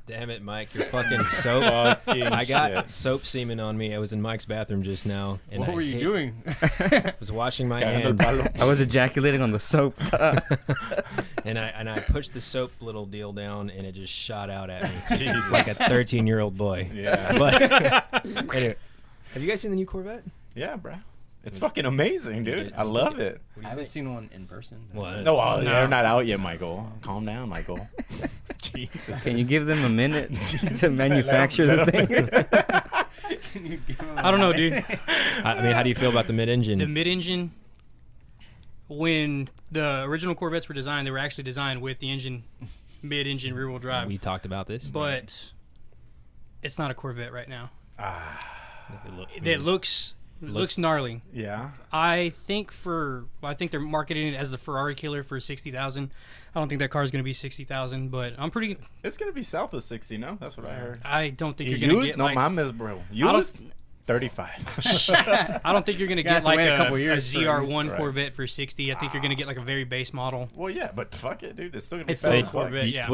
Damn it, Mike! You're fucking soap. I got soap semen on me. I was in Mike's bathroom just now. And what were you doing? I was washing my hands. I was ejaculating on the soap. and I pushed the soap little deal down, and it just shot out at me. Jesus. Like a 13-year-old boy. Yeah. But anyway, have you guys seen the new Corvette? Yeah, bro. It's fucking amazing, dude. I love it. I haven't seen one in person. What? No, they're not out yet, Michael. Calm down, Michael. Jesus. Can you give them a minute to manufacture the thing? I don't know, dude. I mean, how do you feel about the mid-engine? The mid-engine, when the original Corvettes were designed, they were actually designed with the engine, mid-engine rear-wheel drive. We talked about this. But it's not a Corvette right now. It looks gnarly. Yeah. I think they're marketing it as the Ferrari killer for 60,000. I don't think that car is going to be 60,000, but It's gonna be south of 60, no? That's what I heard. I don't think you're going to get like. No, mine is bro. Used 35. I don't think you're going to get like a couple years ZR1 right. Corvette for 60. I think you're going to get like a very base model. Well, yeah, but fuck it, dude. It's still gonna be It's fast still as a fuck. Corvette. Yeah.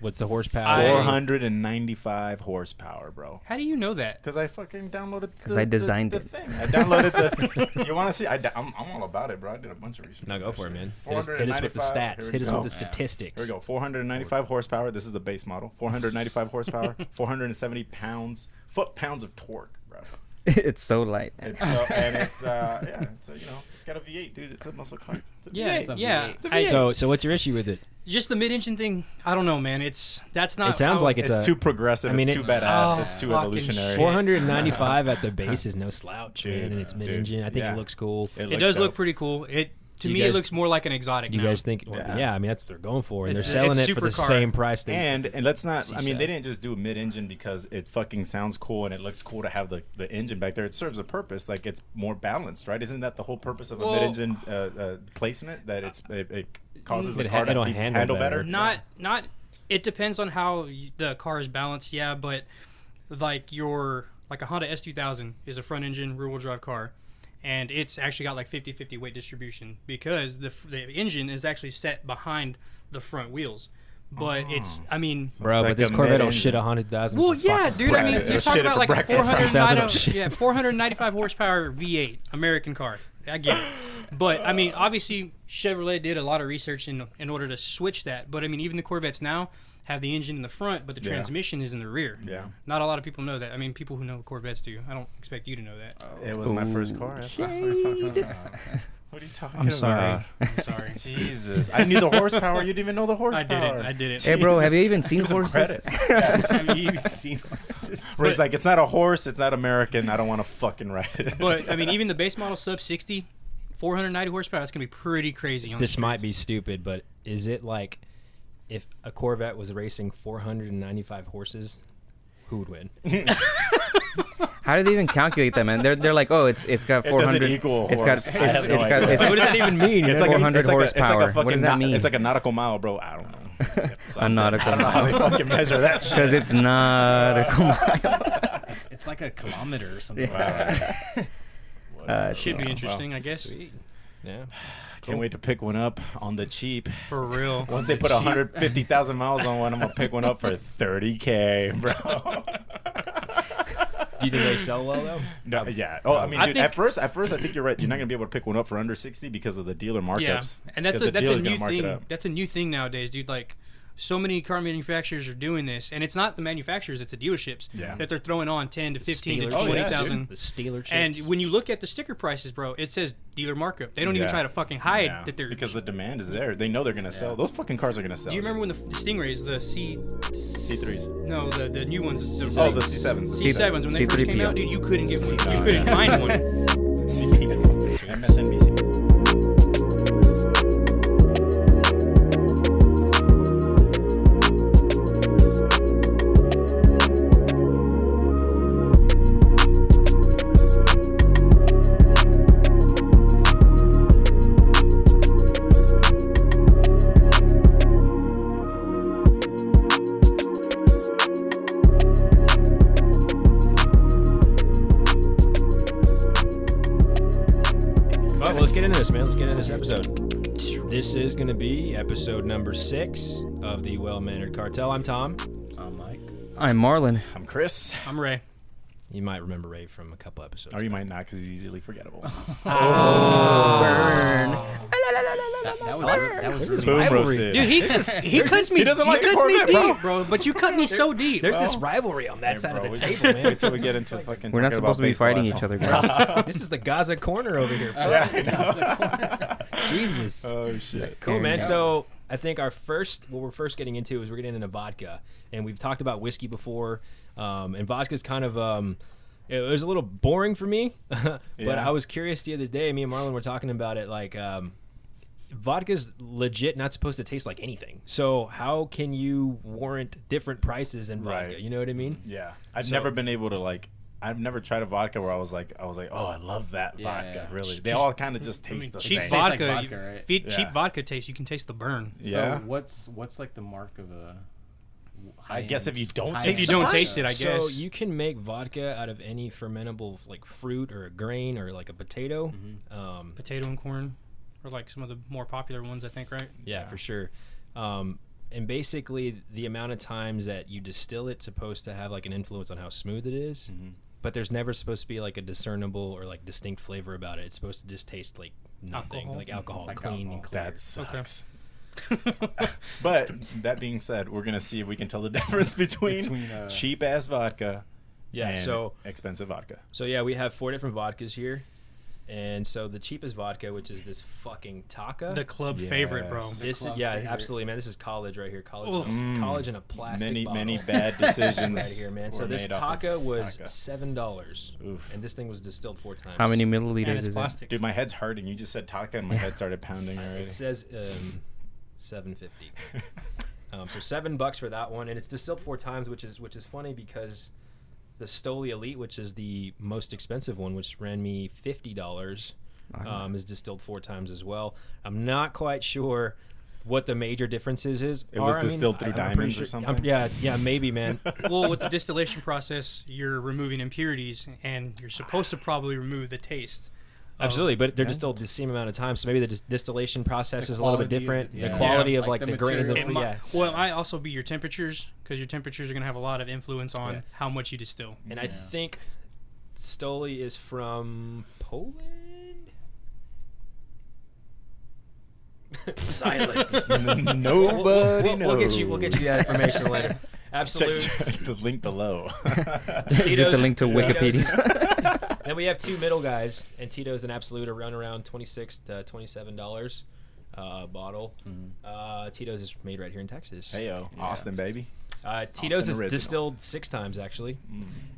What's the horsepower? 495 horsepower, bro. How do you know that? Because I fucking downloaded. Because I designed it. Thing. I downloaded the. You want to see? I'm all about it, bro. I did a bunch of research. Now go for it, man. Hit us with the stats. Hit us with the statistics. Here we go. 495 horsepower. This is the base model. 495 horsepower. 470 foot-pounds of torque, bro. It's so light. It's it's got a V8, dude. It's a muscle car. It's a V8. Yeah. It's a V8. So what's your issue with it? Just the mid-engine thing. I don't know, man. That's not. It sounds like It's too progressive. It's too badass. It's too fucking evolutionary. 495 at the base is no slouch, man, and it's mid-engine. I think it looks cool. It does look pretty cool. To me, it looks more like an exotic. You now. guys think? Yeah, I mean that's what they're going for, and they're It's selling it for the supercar. same price. And let's not. I mean, they didn't just do a mid-engine because it fucking sounds cool and it looks cool to have the engine back there. It serves a purpose. Like it's more balanced, right? Isn't that the whole purpose of a mid-engine placement? That it causes the car to handle better. Not. It depends on how the car is balanced. Yeah, but like a Honda S2000 is a front-engine rear-wheel drive car. And it's actually got like 50-50 weight distribution because the engine is actually set behind the front wheels. But I mean... Bro, but this Corvette don't shit 100,000. Well, yeah, dude. I mean, you're talking about like a 495 horsepower V8 American car. I get it. But, I mean, obviously, Chevrolet did a lot of research in order to switch that. But, I mean, even the Corvettes now have the engine in the front, but the transmission is in the rear. Yeah. Not a lot of people know that. I mean, people who know Corvettes do. I don't expect you to know that. It was my first car. That's what we're talking about. What are you talking about? I'm sorry. Jesus. I knew the horsepower. You didn't even know the horsepower. I did it. Hey, bro, have you even seen horses? Have you even seen horses? Where it's like, it's not a horse. It's not American. I don't want to fucking ride it. But, I mean, even the base model sub 60, 490 horsepower, that's going to be pretty crazy. This might be stupid, but is it like if a Corvette was racing 495 horses, who would win? How do they even calculate that, man? They're like, oh, it's got 400. It equal it's horse. got it's got. What does that even mean? It's like 400 horsepower. What does that mean? It's like a nautical mile, bro. I don't know. A nautical I don't know how they fucking measure that shit. Because it's nautical mile. It's like a kilometer or something. Should be interesting, I guess. Sweet. Yeah. Can't wait to pick one up on the cheap. For real. Once they put 150,000 miles on one, I'm gonna pick one up for $30,000, bro. Do you think they sell well though? No, yeah. Oh, I mean, dude, at first, I think you're right. You're not gonna be able to pick one up for under 60 because of the dealer markups. Yeah, and that's a new thing. That's a new thing nowadays, dude. Like, so many car manufacturers are doing this, and it's not the manufacturers; it's the dealerships that they're throwing on 10 to 15 to 20,000. The Steeler chips. And when you look at the sticker prices, bro, it says dealer markup. They don't even try to fucking hide that they're because the demand is there. They know they're gonna sell. Those fucking cars are gonna sell. Do you remember when the Stingrays, the C3s? No, the new ones. The C7s. C7s when they first came out, dude, you couldn't get one. You couldn't find one. CP. MSNBC. This is going to be episode number 6 of the Well-Mannered Cartel. I'm Tom. I'm Mike. I'm Marlon. I'm Chris. I'm Ray. You might remember Ray from a couple episodes. Or you might not because he's easily forgettable. Burn. That was really Boom rivalry. roasted. Dude, he cuts me. He doesn't like the cuts me Corvette, deep, bro. But you cut me so deep. There's this rivalry on that side of the table, man. Wait till we get into fucking. We're not talking supposed about to be baseball fighting asshole. each other, guys. This is the Gaza corner over here. Jesus. Oh shit. Cool, man. Yeah. So I think what we're first getting into is we're getting into vodka, and we've talked about whiskey before, and vodka's kind of it was a little boring for me, but Yeah. I was curious the other day. Me and Marlon were talking about it, like vodka's legit not supposed to taste like anything. So how can you warrant different prices in vodka? Right. You know what I mean? Yeah, I've So- never been able to like. I've never tried a vodka where I was like, oh, I love that Yeah, vodka. yeah. Really, they all kind of just I mean, taste the cheap same. like vodka. vodka, right? Cheap Yeah. vodka taste. You can taste the burn. Yeah. So what's like the mark of a? I guess if you don't high-end taste If you don't vodka. taste it, I guess. So you can make vodka out of any fermentable like fruit or a grain or like a potato. Potato and corn, or like some of the more popular ones, I think, right? Yeah, for sure. And basically, the amount of times that you distill it's supposed to have like an influence on how smooth it is. But there's never supposed to be like a discernible or like distinct flavor about it. It's supposed to just taste like nothing, Alcohol? like alcohol, Like clean alcohol. and clear. That sucks. But that being said, we're gonna see if we can tell the difference between cheap ass vodka Yeah. and So expensive vodka. yeah, we have 4 different vodkas here, and so the cheapest vodka, which is this fucking Taka. The club favorite, bro. Yes. This is club yeah, favorite. absolutely, man. This is college right here. College, Ugh. college in a plastic Many bottle. bad decisions right here, man. So were this made off of Taka was Taka. $7, Oof. and this thing was distilled 4 times. How many And milliliters it's is plastic. Dude, my head's hurting. You just said Taka, and my head started pounding already. It says $7.50. So $7 for that one, and it's distilled 4 times, which is funny because the Stoli Elite, which is the most expensive one, which ran me $50, is distilled 4 times as well. I'm not quite sure what the major differences is. It was distilled through I'm pretty diamonds or something? Yeah, maybe, man. Well, with the distillation process, you're removing impurities, and you're supposed to probably remove the taste. Absolutely, but they're distilled the same amount of time, so maybe the distillation process The is a little bit quality of different. the- The yeah. quality Yeah, of like like the the grain, material. It yeah. Well, it might also be your temperatures, because your temperatures are going to have a lot of influence on Yeah. how much you distill. And I think Stoli is from Poland. Silence. Nobody knows. We'll get you that information later. Absolutely. Check the link below. It's just a link to Tito's Wikipedia. Then we have 2 middle guys, and Tito's and Absolute are run around $26 to $27 a bottle. Tito's is made right here in Texas. Heyo, Austin, baby. Tito's Austin is original. distilled 6 times actually,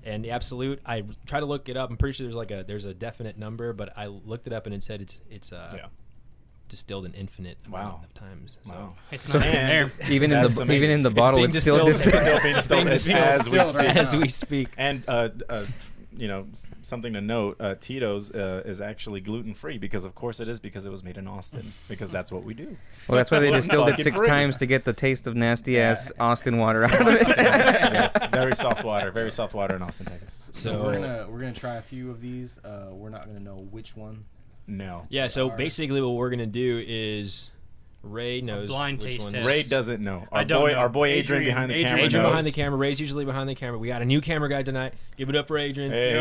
and the Absolute. I tried to look it up. I'm pretty sure there's a definite number, but I looked it up and it said it's Yeah. distilled an infinite Wow. amount of times. So. Wow. It's So- not even there. even That's in amazing. the bottle, being it's still distilled. distilled. Being distilled as we distilled speak. right As now. we speak. And something to note: Tito's is actually gluten free because, of course, it is because it was made in Austin. Because that's what we do. Well, that's why they distilled it Fucking 6 free. times to get the taste of nasty ass Austin water out of it. Yes, very soft water in Austin, Texas. So we're gonna try a few of these. We're not gonna know which one. No. Yeah, so Are- basically what we're gonna do is Ray knows blind which taste one. test. Ray doesn't know. I don't know. Our boy Adrian behind the camera Adrian knows. behind the camera. Ray's usually behind the camera. We got a new camera guy tonight. Give it up for Adrian. Hey,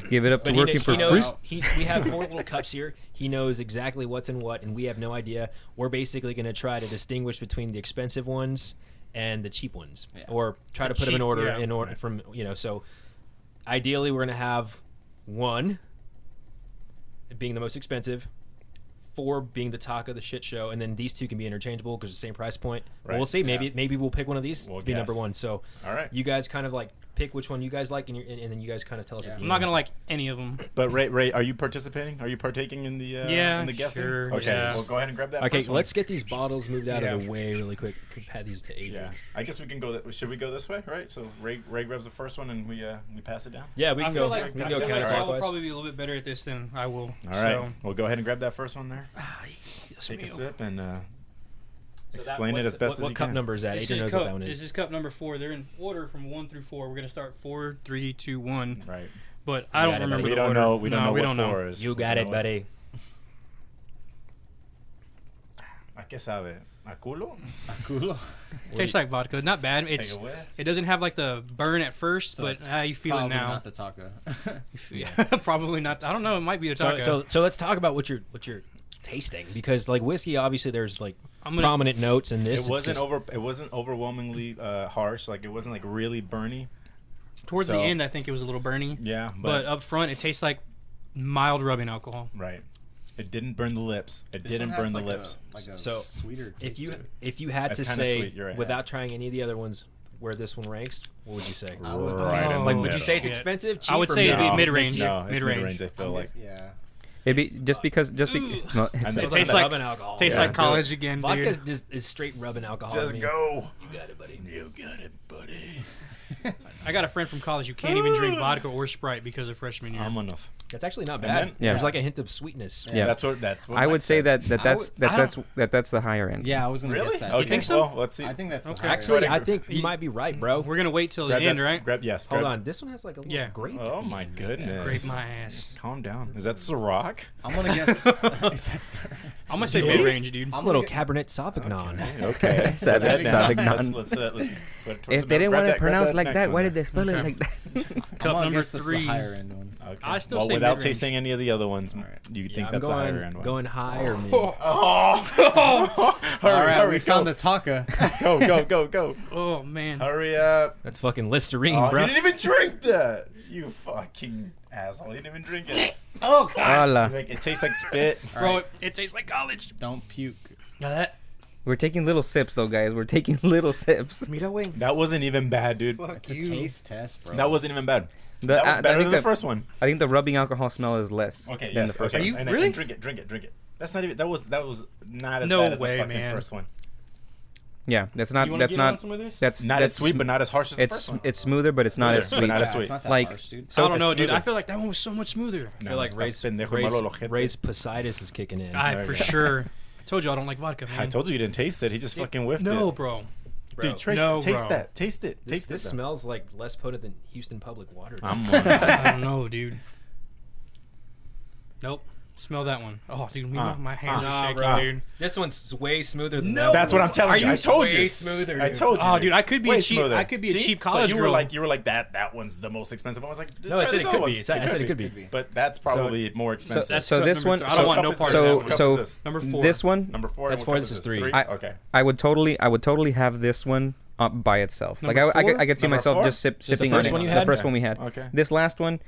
Give it up to But working for he free. knows. We have 4 little cups here. He knows exactly what's in what, and we have no idea. We're basically going to try to distinguish between the expensive ones and the cheap ones, Yeah. or try to put them in cheap, order. yeah. In order from So, ideally, we're going to have 1 being the most expensive, 4 being the Taka, the shit show, and then these 2 can be interchangeable because the same price point. Right. We'll see. Maybe Yeah. maybe we'll pick one of these We'll to be number guess. 1. So All right. you guys kind of like pick which one you guys like, and then you guys kind of tell us. Yeah. At the I'm not end. going to like any of them. ButRay, are you participating? Are you partaking in the Yeah, in the guessing? sure, Okay, yeah. well go ahead and grab that. Okay, first one. let's get these bottles moved out Yeah. of the way really quick. Could pad these to Adrian. Yeah, I guess we can go. Should we go this way, right? So Ray grabs the first one and we pass it down. Yeah, we I can feel go. like, We I can go feel like I will counterclockwise. probably be a little bit better at this than I will. All right, So, we'll go ahead and grab that first one there. yes, Take a ma'am. sip and So that- explain it what's as best as what you cup can. number is that? This Adrian knows is what cup, that one this is. is cup number 4. They're in order from 1 through 4. We're gonna start 4, 3, 2, 1. Right. But I You don't got it, remember buddy. We the don't order. know. We don't No, know we what don't know. 4 is. You We got don't it, know buddy. ¿A qué sabe? ¿A culo? Culo. Tastes like vodka. Not bad. It's Take a whiff. it doesn't have like the burn at first, So but it's how you feel it Probably now. not the taco. Probably not. I don't know. It might be the taco. So let's talk about what you're tasting, because like whiskey, obviously there's like I'm gonna- prominent notes in this. It wasn't It wasn't overwhelmingly harsh. Like it wasn't like really burny. Towards the So- end, I think it was a little burny. Yeah, But up front, it tastes like mild rubbing alcohol. right. It didn't burn the lips. It This didn't one has burn the like lips. A So, sweeter If taste you to it. if you had That's to kinda say sweet, you're right. without trying any of the other ones where this one ranks, what would you say? I would- Right in the Like, would you middle. say it's Yeah. expensive? Cheap, I would or say it'd be mid? mid-range. No, it's Mid-range. mid-range. I feel like. Yeah. It'd be just because it smells. And It's, then- It tastes tastes like- rubbing alcohol. Tastes Yeah. like college again, Vodka dude. just is straight rubbing alcohol. Just I mean, go. You got it, buddy. You got it, buddy. I got a friend from college who can't even drink vodka or Sprite because of freshman year. Vámonos. That's actually not And bad. then- Yeah. There's like a hint of sweetness. Yeah. That's what. I would Mike say said. that's I that's the higher end. Yeah, I was gonna Really? guess that. Okay. You think so? Well, let's see. I think that's Okay. the higher Actually, end. I think you might be right, bro. We're gonna wait till Grab the end, that- right? Grab yes. Hold grab- on. This one has like a little Yeah. grape. Oh my goodness. Grape my ass. Calm down. Is that Ciroc? I'm gonna guess. Is that I'm gonna say Really? mid-range, dude. It's a I'm little gonna Cabernet Sauvignon. Okay. Said that, Sauvignon. Let's put it towards If the they middle. didn't Grab want to pronounce that like next that, one why there. did they spell Okay. it like that? I'm Cup gonna number guess that's the 3. higher end one. Okay. I still well, say without mid-range. tasting any of the other ones, All right. do you Yeah, think I'm that's a going, higher end one? going high or mid. All right, hurry, we found the taco. Go. Oh man. Hurry up. That's fucking Listerine, Oh, bro. you didn't even drink that. You fucking asshole. You didn't even drink it. Oh Hola. Like, it tastes like spit. Bro, it tastes like college. Don't puke. Now that. We're taking little sips though, guys. We're taking little sips. Mira, way. That wasn't even bad, dude. It's a taste test, bro. That wasn't even bad. The- That I was better think than the the- first one. I think the rubbing alcohol smell is less Okay, than yes. the first okay. Are you and, really? And drink it. That's not even. That was not as No bad as way, the fucking man. first one. Yeah, that's not. You wanna That's get on not. some of this? That's Not that's as sweet, but not as harsh as the it's first one. it's smoother, but it's not as Smoother, sweet. but not as Yeah, sweet. it's not that Like- harsh, dude. So I don't know, it's dude. I smoother. feel like that one was so much smoother. I feel like estás pendejo, Ray's malo ojete. Positis is kicking in. I There for you go. sure. I told you I don't like vodka, man. I told you you didn't taste it. He just fucking whiffed No, it. bro. Bro, Dude, taste No, taste bro. that. Taste it. this Taste this it. smells like less potent than Houston Public Water. dude. I'm I don't know, dude. Nope. Smell that one. Oh, dude, my hands Nah, are shaking, bro. dude. This one's way smoother than No. that That's what I'm telling Are you. you I told way you. smoother. I dude. told you. Oh, dude, I could be Way a cheap. smoother. I could be a See? cheap college so you girl. were like that one's the most expensive. I was like, No, I said it could be. I said it could be. But that's probably more expensive. That's So cup this number one- two. I don't so- want no Cup part is of this? that What one. cup so is this? Number 4. This one, Number 4. That's and 4, what this cup is this? 3. Okay. I would totally have this one by itself. Like Number I four? could see Number myself 4? just sipping first on one it. you The had? first Yeah. one we had. Okay. This last one,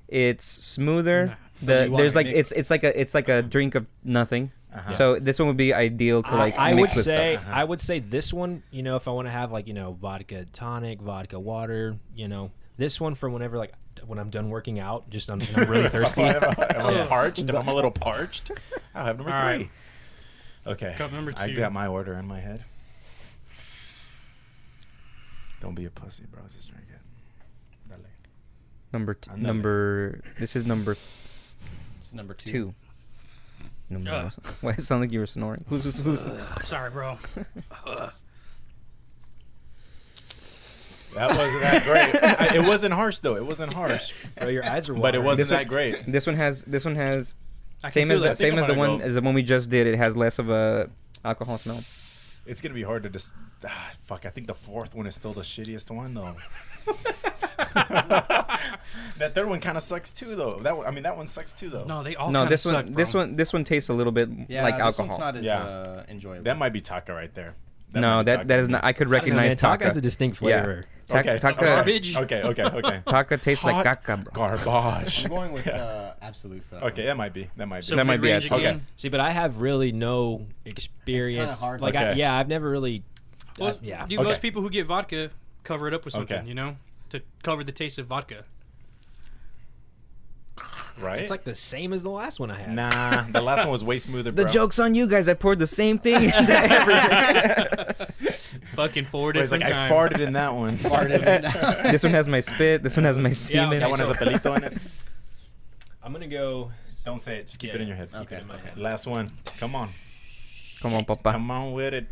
it's smoother. Nah. you want There's it like mixed. it's like a drink of nothing. Uh-huh. So this one would be ideal to like I would mix with say stuff. I would say this one, you know, if I want to have like, you know, vodka tonic, vodka water, you know, this one for whenever like when I'm done working out, just I'm really thirsty. If I'm Yeah. parched, if I'm a little parched, I'll have number All 3. right. Okay. Cup number I 2. got my order in my head. Don't be a pussy, bro. Just drink it. Dale. This is number It's number 2. 2. Number. Why it sound like you were snoring? Who's? Sorry, bro. That wasn't that great. It wasn't harsh though. It wasn't harsh, Bro, your eyes are but it watering. wasn't This one- that great. This one has I can same feel as that. the same I'm as the gonna one go- as the one we just did. It has less of a alcohol smell. It's gonna be hard to just. Fuck. I think the 4th one is still the shittiest one though. That 3rd one kind of sucks too though. That one sucks too though. No, they all No, kinda this suck, one, bro. this one tastes a little bit Yeah, like this alcohol. one's not as Yeah. enjoyable. That might be Taka right there. No, might be that is Taka. not. I could I don't know, recognize man, Taka Taka. has a distinct flavor. Okay. Taka, Garbage. Okay. Taka tastes like Hot caca, bro. Garbage. I'm going with Yeah. absolute for that Okay, one. that might be. So That might be mid-range it. again. Okay. See, but I have really no experience. hard. Like, Okay. I've never really. Well, yeah. dude, Okay. most people who get vodka cover it up with something, Okay. you know, to cover the taste of vodka. Right? It's like the same as the last one I had. nah, the last one was way smoother, The bro. joke's on you guys. I poured the same thing into everything. Fucking 4 Where it's different like, times. I farted in that one. This one has my spit. This one has my semen. okay, That one has a so- pelito in it. I'm gonna go. Don't say it. Just keep Yeah, it in your head. Okay. in my head. Last one. Come on. Come on, papa. Come on with it.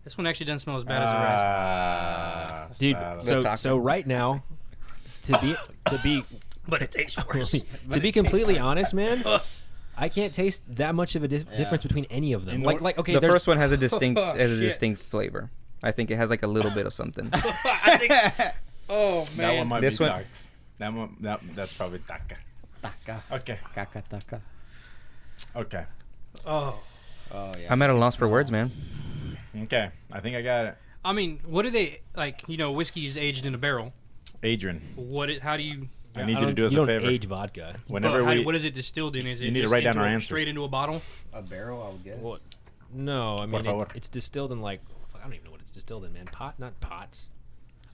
This one actually doesn't smell as bad as the rest. Dude, stop. so taco. right now, to be But it tastes worse. to be completely honest, man, I can't taste that much of a difference between any of them. Okay, the there's- first one has a distinct Shit. distinct flavor. I think it has like a little bit of something. I think. Oh man. That one might This be one- Tax. That's probably Taka. Taka. Okay. Kaka taka. Okay. Oh. Oh yeah. I'm at a loss for words, man. Okay. I think I got it. I mean, what do they like? Whiskey's aged in a barrel. Adrian, How do you? I need you to do us you a don't favor. age vodka. Whenever What is it distilled in? Is it You need to just write down into our a- answers. straight into a bottle? A barrel, I would guess. Well, no, I mean favor. it's distilled in I don't even know what it's distilled in, man. Not pots.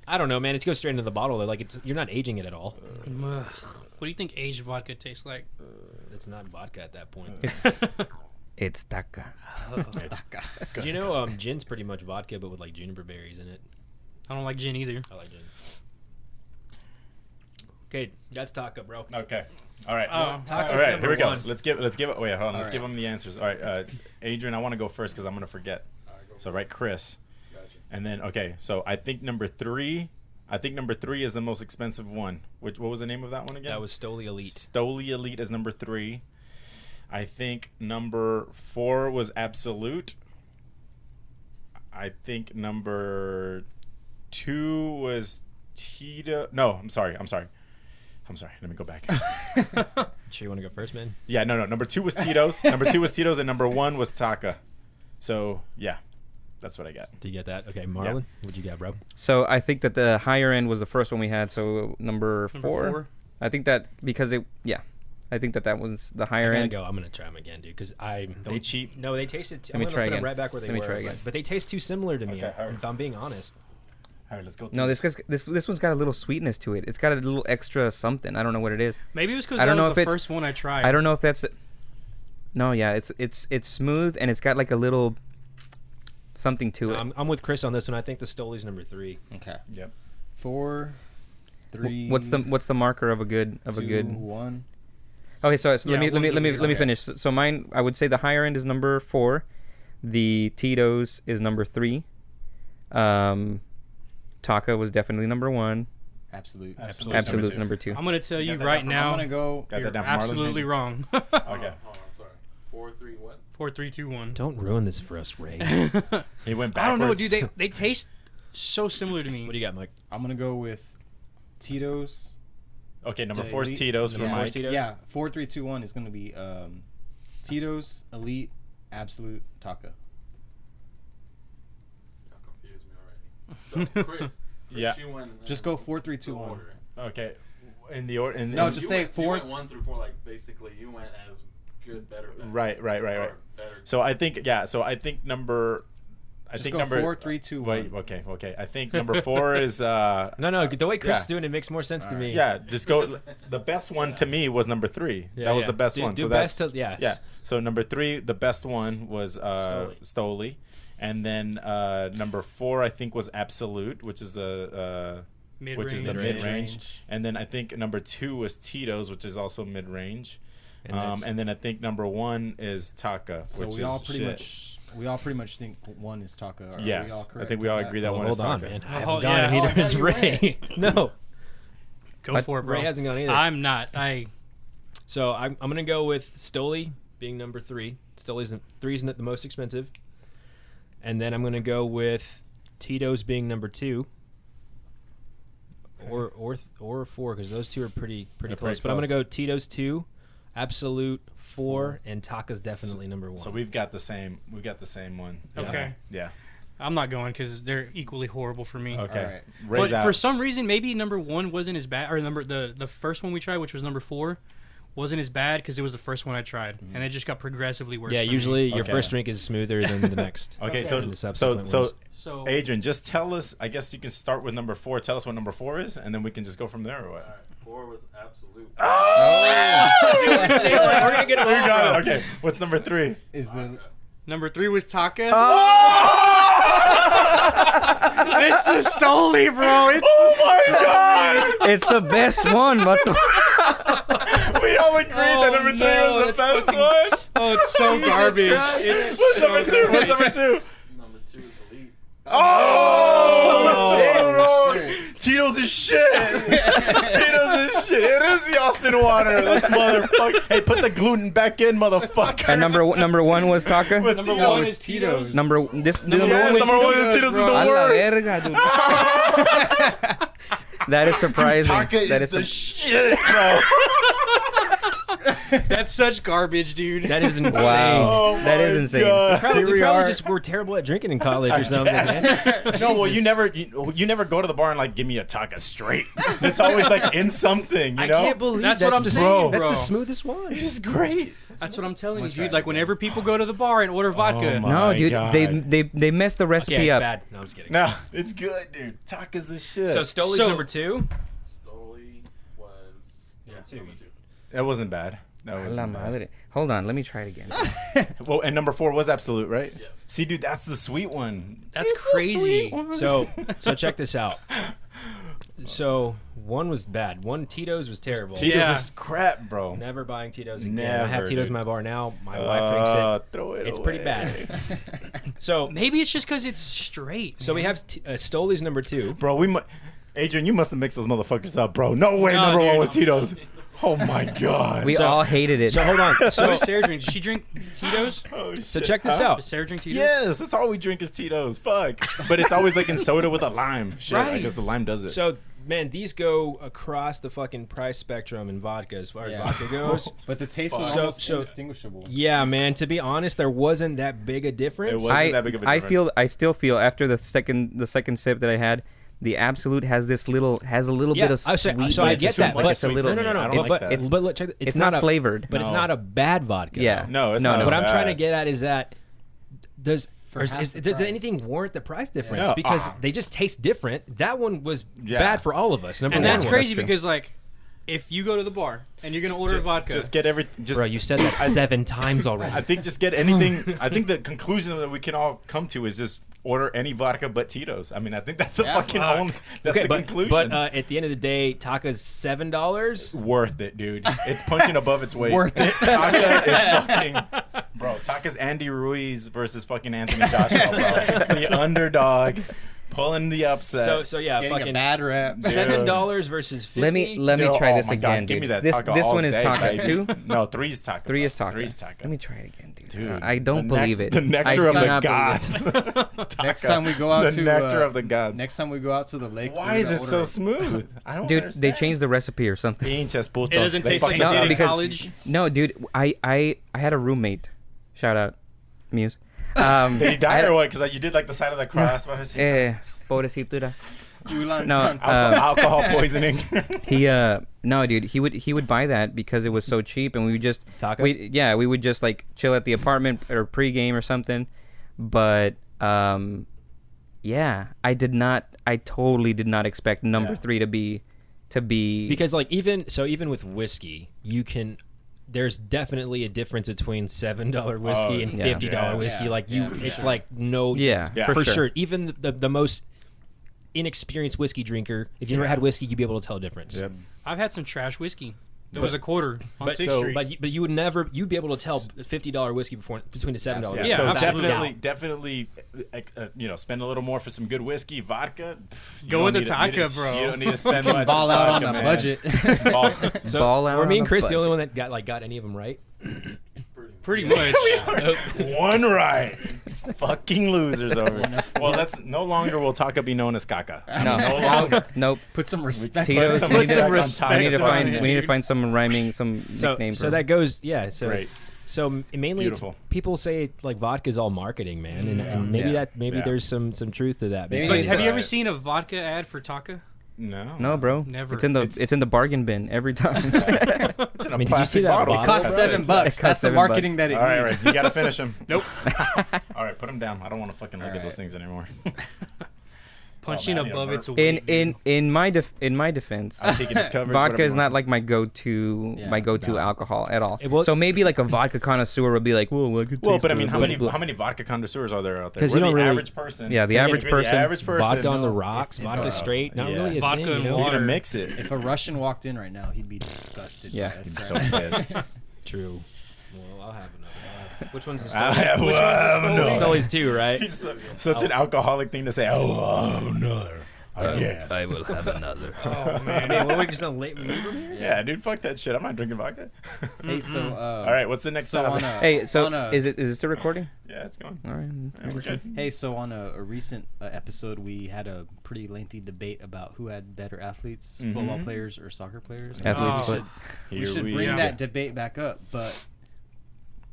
I don't know, man. It goes straight into the bottle. You're not aging it at all. Ugh. What do you think aged vodka tastes like? It's not vodka at that point. It's Taka. Did you know gin's pretty much vodka, but with like juniper berries in it? I don't like gin either. I like gin. Okay, that's Taka, bro. Okay. All right. Oh, All right. Here we go. one. Let's give. Wait, hold on. Let's right. give them the answers. All right. Adrian, I want to go first because I'm gonna forget. So right, Chris. And then so I think number 3. I think number 3 is the most expensive one. What was the name of that one again? That was Stoli Elite. Stoli Elite is number 3. I think number 4 was Absolute. I think number 2 was Tito. No, I'm sorry. Let me go back. Sure, you want to go first, man? Yeah, no. Number 2 was Tito's. Number 2 was Tito's, and number 1 was Taka. So yeah, that's what I got. Do you get that? Okay, Marlon, what'd you got, bro? So I think that the higher end was the first one we had. So number 4. I think that because I think that was the higher end. I'm gonna try them again, dude. Because Don't cheat. No, they tasted. Let me I'm try gonna put again. them right back where they Let me were. try again. But they taste too similar to me. Okay, all right. If I'm being honest. All right, let's go. No, this one's got a little sweetness to it. It's got a little extra something. I don't know what it is. Maybe it was because I that don't know was if the it's- first one I tried. I don't know if that's. No, yeah, it's smooth and it's got like a little something to it. I'm with Chris on this one. I think the Stoli's number 3. Okay. Yep. 4, 3. What's the marker of a good 1? Okay, so Yeah, let one's a me good- finish. So mine, I would say the higher end is number 4, the Tito's is number 3, Taka was definitely number 1, Absolute. Absolute's number 2. I'm gonna tell you that right down for- now. I'm gonna go. Got You're that down for Marlon? absolutely wrong. Okay. Hold on, sorry. 4, 3, what? 4, 3, 2, 1. Don't ruin this for us, Ray. He went backwards. I don't know, dude. They taste so similar to me. What do you got, Mike? I'm gonna go with Tito's. Okay, number The 4 is Elite- Tito's for number four Mike. is Tito's? Yeah, 4, 3, 2, 1 is gonna be Tito's, Elite, Absolute, Taka. Y'all confused me already. So, Chris, Yeah. you went. Just go 4, 3, 2, the 1. order. Okay. In the order. No, You just say went, 4. You went 1 through 4, like basically you went as good, better, best. Right. Or better. So I think number. I Just think go number 4, 3, 2, 1. Wait, okay. I think number 4 is No, the way Chris yeah. is doing it makes more sense to me. yeah. Just go. The best one to me was number 3. Yeah, that was yeah. the best Do- one. do so best that's to- yeah. yeah. So number 3, the best one was Stoli, and then number 4 I think was Absolute, which is the which is the Mid-range. mid range, and then I think number 2 was Tito's, which is also mid range, And that's- and then I think number 1 is Taka, So which we is all pretty shit. much think 1 is Taka. Are Yes, we all I correct think we on all agree that Well, one hold is on, Taka. man. I Oh, haven't gone, yeah. and neither Oh, has no, you Ray. No. Go for it, bro. Ray hasn't gone either. I'm not. So I'm gonna go with Stoli being number 3. Stoli's 3's the most expensive, and then I'm gonna go with Tito's being number 2, or 4, because those two are pretty They're close. pretty But I'm gonna close. go Tito's 2, Absolute 4, and Taka's definitely number 1. So we've got the same. We've got the same one. Yeah. Okay. Yeah. I'm not going because they're equally horrible for me. Okay. All right. Ray's But out. for some reason, maybe number 1 wasn't as bad, or the first one we tried, which was number 4, wasn't as bad because it was the first one I tried, and it just got progressively worse. yeah, for me. usually your Okay. first drink is smoother than the next. Okay, Okay. so And the so subsequent so ones. So Adrian, just tell us. I guess you can start with number 4. Tell us what number 4 is, and then we can just go from there, or All what? right. 4 was Absolute. We're gonna get You got it. Okay. What's number 3? Is the number 3 was Taka. Oh! It's a Stoli, bro. It's Oh my God! It's the best one. What the? We all agreed that number 3 was the best one. oh, it's so garbage. It's What's number 2? What's number 2? Number 2 is Elite. Oh! shit. Tito's is shit. Tito's is shit. It is the Boston water. Let's motherfucker. Hey, put the gluten back in, motherfucker. And number one was Taka. Was Number Tito's. one is Tito's. Number one Yes, is number one is Tito's is the A la worst. verga, dude. That is surprising. Taka That is is the shit, bro. That's such garbage, dude. That is insane. Wow. Oh That my is insane. God. Probably, Here we we probably are. just were terrible at drinking in college or something, man. No, well, you never go to the bar and like give me a Taka straight. It's always like in something, you know. I can't believe That's what I'm the, saying, That's bro. the smoothest one. It's great. That's what I'm telling you, try dude. it Like whenever people go to the bar and order vodka, Oh my No, dude, God. they messed the recipe Okay, it's up. bad. No, I'm just kidding. No, it's good, dude. Taka's the shit. So Stoli's So- number 2. Stoli was number two. two. That wasn't bad. That A la wasn't bad. madre. Hold on, let me try it again. Well, and number 4 was Absolute, right? Yes. See, dude, that's the sweet one. that's It's a crazy. sweet one. So check this out. So 1 was bad. 1 Tito's was terrible. Tito's Yeah. is crap, bro. Never buying Tito's again. I Never, have Tito's in dude. my bar now. My wife drinks it. Throw it It's pretty away. bad. So Maybe it's just because it's straight. we have Stoli's number 2. Bro, Adrian, you must have mixed those motherfuckers up, bro. No way No, number 1 dude. was Tito's. Oh my God. We So- all hated it. So hold on. So So does Sarah drink? Does she drink Tito's? Oh, so shit. check this Huh? out. Does Sarah drink Tito's? Yes, that's all we drink is Tito's. Fuck. But it's always like in soda with a lime. Shit, I Right. guess the lime does it. So man, these go across the fucking price spectrum in vodka as far as Yeah. vodka goes. But the taste was So- almost so- indistinguishable. Yeah, man. To be honest, there wasn't that big a difference. It wasn't that big of a difference. I still feel after the second sip that I had, the Absolute has a little Yeah, bit of so sweetness. I it's get too that, much but it's a little. sweet for me. I don't but, like that. but look, check, It's not a flavored. but it's No. not a bad vodka. Yeah. No, it's No, not no. What I'm trying to bad. get at is that does half the does price. anything warrant the price difference? No. Because Ah. they just taste different. That one was Yeah. bad for all of us. Number And one that's was. crazy true. because like, if you go to the bar and you're gonna order vodka, Just get just Bro, you said that 7 times already. I think just get anything. I think the conclusion that we can all come to is just order any vodka but Tito's. I mean, I think that's the fucking fuck. only. That's the conclusion. But at the end of the day, Taka's $7. Worth it, dude. It's punching above its weight. Worth it. Taka is fucking, bro. Taka's Andy Ruiz versus fucking Anthony Joshua, bro. The underdog, pulling the upset. So yeah, Getting a fucking bad rap. $7 versus 50. Let me Dude, try oh this my again, God, give dude. me that This Taka this all one is day, Taka. baby. 2? No, 3's Taka. 3 is Taka. 3's Taka. Let me try it again, dude. Dude, I don't the believe it. The I nectar of the cannot believe gods. Next time we go out the to nectar of the gods. next time we go out to the lake. Why we're is gonna it so order smooth? I don't Dude, understand. they changed the recipe or something. Pinches putos. it doesn't They taste like fucking you No, did in because- college. No, dude, I had a roommate. Shout out, Muse. Did he I die had or a- what? Because you did like the side of the cross. Pobrecito. Ulan No, Tan. Alcohol poisoning. He no, dude, he would buy that because it was so cheap, and we would just Taka? we would just like chill at the apartment or pregame or something. But yeah, I totally did not expect number Yeah. 3 to be Because like even with whiskey, there's definitely a difference between $7 whiskey and yeah. $50 Yeah. whiskey. Yeah. Like Yeah, for it's sure. like no, Yeah, Yeah. for for sure. sure. Even the most inexperienced whiskey drinker, if you never had whiskey, you'd be able to tell a difference. Yep. I've had some trash whiskey. There was a quarter on But 6th Street. but you would you'd be able to tell $50 whiskey between a $7 Absolutely. whiskey. Yeah, so absolutely. definitely, spend a little more for some good whiskey, vodka. You Go don't with the need to- Taka, you don't- bro. You don't need to spend much. Ball out on vodka, a man. budget. Ball. So Ball out were me on and a Chris the only budget. one that got any of them right? Pretty much. One right. Fucking losers over here. Well, that's no longer will Taka be known as Kaka. no, No longer. nope. Put some respect. Tito's. some We need respect to, on we need to Taka. find Yeah, we need to dude. find some rhyming some So nickname. so for that goes so Great. So mainly it's Beautiful. people say like vodka's all marketing, man, and maybe Yeah. maybe there's some truth to that. Maybe man. But it's, have you ever Right. seen a vodka ad for Taka? No. No, bro. Never. It's in the bargain bin every time. It's in a I mean, did you see plastic that bottle. bottle? It costs Bro, $7. It That's costs the $7. marketing that it All right, all needs. right. You gotta finish them. Nope. All right, put them down. I don't want to fucking look All at those right. things anymore. Punching man, above yeah, its weight. in my defense, I'm taking its coverage. vodka whatever is you not want. like my go-to Yeah, my go-to no. alcohol at all. It will- So maybe like a vodka connoisseur would be like, whoa, I could Well, taste but I it, mean, how blah, many blah, blah. how many vodka connoisseurs are there out there? 'Cause We're you the don't really- average person. Yeah, the If average you're the person. average person. Vodka on the no, rocks, if, vodka straight, not yeah. really a Vodka thing. You and know? You're gonna water. mix it. If a Russian walked in right now, he'd be disgusted. Yeah. by us, He'd be right? so pissed. True. Well, I'll have another. Which one's the I Stoli? have Which one's the one. Stoli? Stoli's 2, right? He's such an alcoholic thing to say. Oh no. Yes. I will have another. Oh man. Man, what, we just gonna leave him here? Yeah, dude, fuck that shit. I'm not drinking vodka. Hey, so All right, what's the next so topic? on a, Hey, so on a, is it still recording? Yeah, it's going. All right. Yeah, we're good. Hey, so on a recent episode, we had a pretty lengthy debate about who had better athletes, football Mhm. players or soccer players. Athletes, Oh. but We should bring that debate back up, but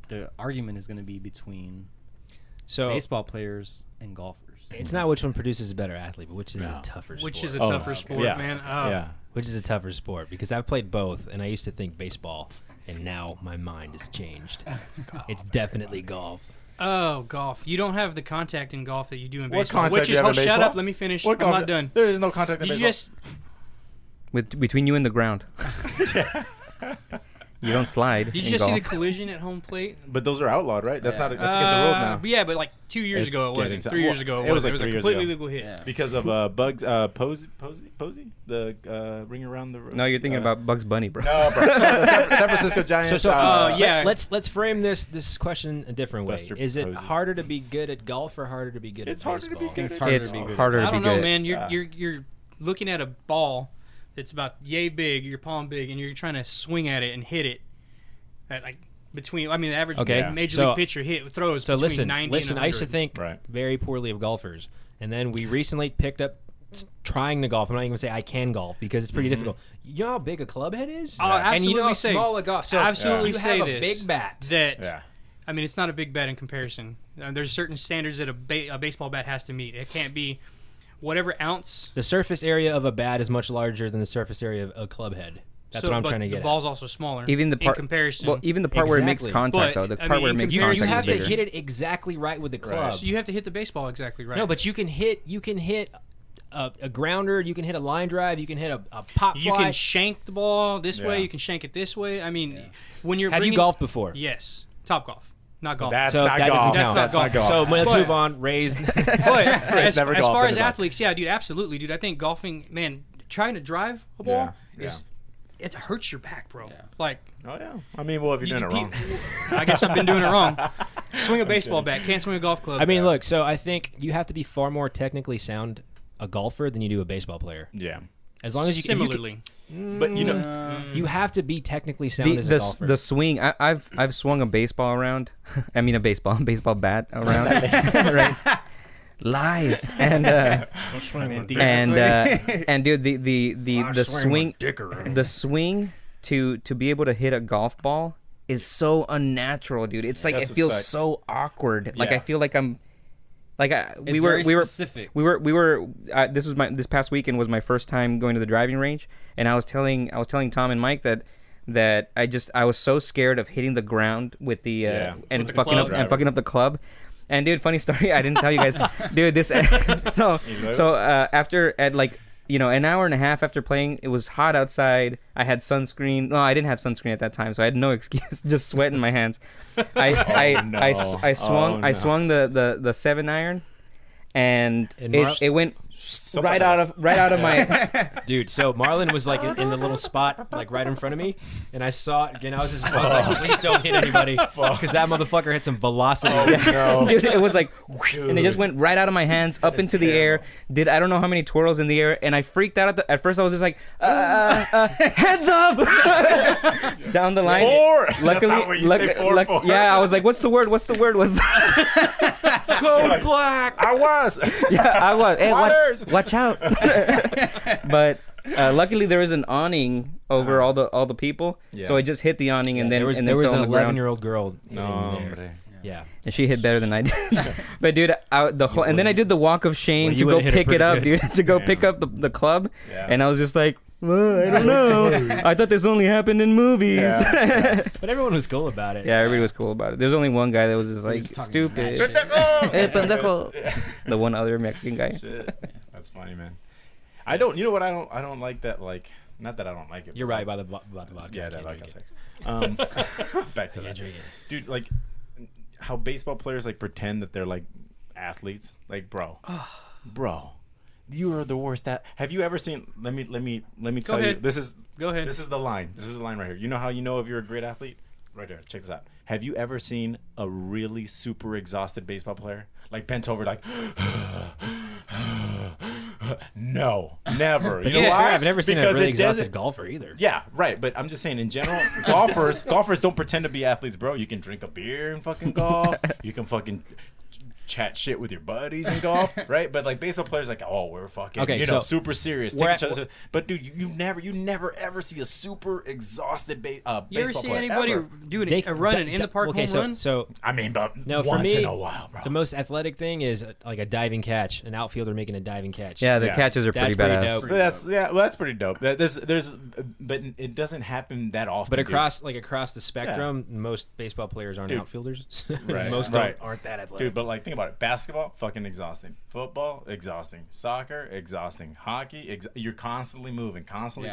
the argument is going to be between So baseball players and golfers. it's not which one produces a better athlete, but which is No. a tougher sport. Which is a Oh, tougher okay. sport, Yeah. man. Yeah. Which is a tougher sport, because I've played both, and I used to think baseball, and now my mind has changed. It's definitely golf. Oh, golf. You don't have the contact in golf that you do in What baseball. contact Which do is you have in shut baseball? up. Let me finish. What I'm not contact- done. There is no contact in Did you baseball. just between you and the ground, you don't slide. did you in just see golf. the collision at home plate? But those are outlawed, right? That's not. That's against the rules now. But yeah, but like 2 years It's ago it wasn't. getting- 3 years well, ago it was like It was 3 a years completely ago. legal hit. Yeah. Because of Bugs Posey, the ring around the. No, you're thinking about Bugs Bunny, bro. No, bro. San Francisco Giants. yeah. Let's frame this question a different way. Buster Is it Posey. harder to be good at golf or harder to be good It's at harder to be baseball? good It's at harder It's to be good. harder I to be don't know, good. man. Yeah. You're looking at a ball that's about yay big, your palm big, and you're trying to swing at it and hit it at like between. I mean, the average Okay, major so- league pitcher throws So between listen, 90 listen. and I used to 100. think Right. very poorly of golfers, and then we recently picked up trying to golf. I'm not even gonna say I can golf because it's pretty difficult. You know how big a club head is, I'll and you know how absolutely say- small a golf. So absolutely you say have a this, big bat. that. Yeah. I mean, it's not a big bat in comparison. There's certain standards that a baseball bat has to meet. It can't be whatever ounce. The surface area of a bat is much larger than the surface area of a club head. That's what I'm but trying to the get ball's also smaller. Even the part, in comparison. well, even the part where it makes Exactly. contact, But, though. The I part mean, where it in makes comparison, you have contact to is hit bigger. it exactly right with the Right. club. So you have to hit the baseball exactly right. No, but you can hit a grounder, you can hit a line drive, you can hit a pop fly. you can shank the ball this way. Yeah. You can shank it this way. I mean, when you're Have you bringing, golfed before? Yes, top golf, not golf. That's So not that golf. doesn't That's count. not golf. golf. So let's But- move on. Raised. But as never far golfed in as his life. athletes, yeah, dude, absolutely, dude. I think golfing, man, trying to drive a ball Yeah, is it hurts your back, bro. Yeah. Like Oh yeah. I mean, well, if you're doing it wrong. I guess I've been doing it wrong. Swing a baseball bat, can't swing a golf club. I mean, look. So I think you have to be far more technically sound a golfer than you do a baseball player. Yeah. As long as you can. similarly. But you know, You have to be technically sound as a the, golfer. the swing. I've swung a baseball around. I mean a baseball bat around. Right. Lies and and dude the swing to be able to hit a golf ball is so unnatural, dude. It's like That's it what feels sucks. so awkward. Like Yeah. I feel like I'm like It's very specific. this past weekend was my first time going to the driving range, and I was telling Tom and Mike that I was so scared of hitting the ground with the and With the fucking club. up up the club. And dude, funny story, I didn't tell you guys, dude. This so after at like an hour and a half after playing, it was hot outside. I had sunscreen. No, I didn't have sunscreen at that time, so I had no excuse. Just sweat in my hands. I swung the 7-iron, and it went right out of my Dude, so Marlon was like in the little spot, like right in front of me, and I saw it again. I was like, please don't hit anybody, because that motherfucker had some velocity. Dude, it was like, and it just went right out of my hands, up into the air. Did I don't know how many twirls in the air, and I freaked out at first. I was just like, heads up, down the line. Four. Luckily, That's not what you say, four. yeah, I was like, what's the word? What's the word? Code black. I was. Yeah, I was. Hey, Waters. watch out. But luckily there was an awning over all the people, so I just hit the awning and then there was and an then fell on the ground. 11-year-old girl No, in there. hombre. Yeah. And she hit better than I did. But dude, and then I did the walk of shame Well, to you go would've hit it pick it up, pretty dude, to go Damn. pick up the club, Yeah. and I was just like, well, I don't know. I thought this only happened in movies. Yeah. But everyone was cool about it. Yeah, everybody was cool about it. There's only one guy that was just like was talking stupid. mad shit. Hey, pendejo. The one other Mexican guy. Shit. That's funny, man. I don't. You know what? I don't like that. Like, not that I don't like it. You're but- right about the vodka. Yeah, I that can't vodka drink it. sex. Back to I can't that, drink it. dude. Like, how baseball players like pretend that they're like athletes. Like, bro, you are the worst at. Have you ever seen? Let me tell you. ahead. This is Go ahead. This is the line. This is the line right here. You know how you know if you're a great athlete? Right there. Check this out. Have you ever seen a really super exhausted baseball player? Like bent over, like No, never. You know Yeah, why? I've never seen a Because really it doesn't- exhausted golfer either. Yeah, right. But I'm just saying, in general, golfers don't pretend to be athletes, bro. You can drink a beer and fucking golf. You can fucking chat shit with your buddies in golf, right? But like baseball players, like, oh, we're fucking, Okay, you know, so super serious. we're Take at- each other. But dude, you never ever see a super exhausted You ever baseball see player anybody ever. doing They- a run and in the park okay, home run? so I mean, but no, for once me, in a while, bro. the most athletic thing is like a diving catch, an outfielder making a diving catch. Yeah, the Yeah. catches are pretty That's pretty badass. dope. But that's pretty dope. There's, but it doesn't happen that often. But dude. across the spectrum, most baseball players aren't Dude. outfielders. Right, Most right. aren't that athletic. Dude, but like think about it. Basketball, fucking exhausting. Football, exhausting. Soccer, exhausting. Hockey, you're constantly moving, constantly.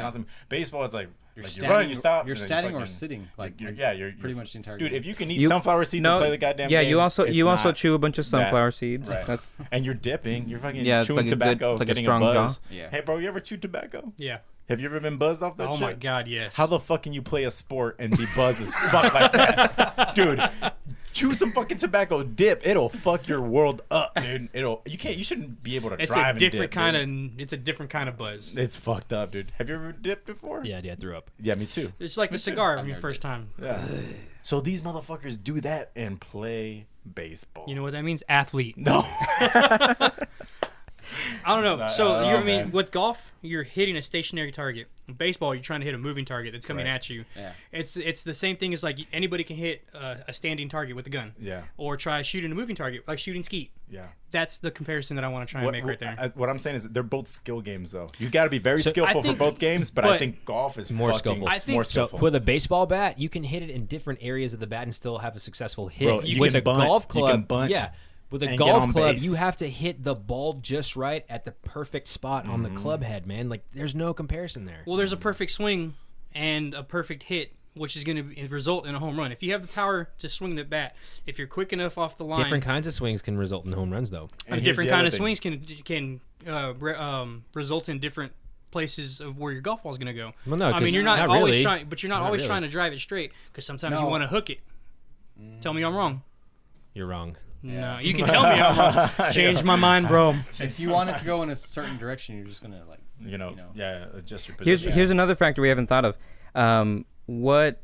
Baseball, it's like You're you standing, run, you stop. You're and then standing you or fucking- sitting. Like you're pretty you're- much the entire Dude, game. if you can eat You- sunflower seeds and play the goddamn yeah, game, you also it's chew a bunch of sunflower that- seeds. Right. That's and you're dipping. You're fucking Yeah, it's chewing like a good- tobacco, it's like a getting strong a buzz. jaw. Yeah. Hey, bro, you ever chew tobacco? Yeah. Have you ever been buzzed off that Oh shit? my god, yes. How the fuck can you play a sport and be buzzed as fuck like that? Dude, chew some fucking tobacco, dip. It'll fuck your world up, dude. You shouldn't be able to It's drive a and different dip, kind dude. of. It's a different kind of buzz. It's fucked up, dude. Have you ever dipped before? yeah, I threw up. Yeah, me too. It's like the cigar from your first time. Yeah. So these motherfuckers do that and play baseball. You know what that means? Athlete. No. I don't know. not- So I don't you know, I mean, man. with golf, you're hitting a stationary target. In baseball, you're trying to hit a moving target that's coming Right. at you. Yeah. It's the same thing as like anybody can hit a standing target with a gun. Yeah. Or try shooting a moving target, like shooting skeet. Yeah. That's the comparison that I want to try and make right there. What I'm saying is that they're both skill games, though. You got to be very skillful I think- for both games, but I but- think golf is More fucking skillful. I think- more So skillful. with a baseball bat, you can hit it in different areas of the bat and still have a successful hit. Bro, you with can a bunt. golf You club, can bunt yeah. With a and get golf on club, base. you have to hit the ball just right at the perfect spot on the Mm-hmm. club head, man. Like there's no comparison there. Well, there's a perfect swing and a perfect hit, which is going to result in a home run. If you have the power to swing the bat, if you're quick enough off the line, Different kinds of swings can result in home runs, though. And here's different the kind other of thing. swings can result in different places of where your golf ball's going to go. Well, no, I mean 'cause you're not, not always really. trying, but you're not, Not always really. trying to drive it straight because sometimes you No. want to hook it. Tell me I'm wrong. You're wrong. No, you can tell me I'm wrong. Change my mind, bro. If you want it to go in a certain direction, you're just gonna like. You know, yeah, adjust your here's position. here's another factor we haven't thought of. What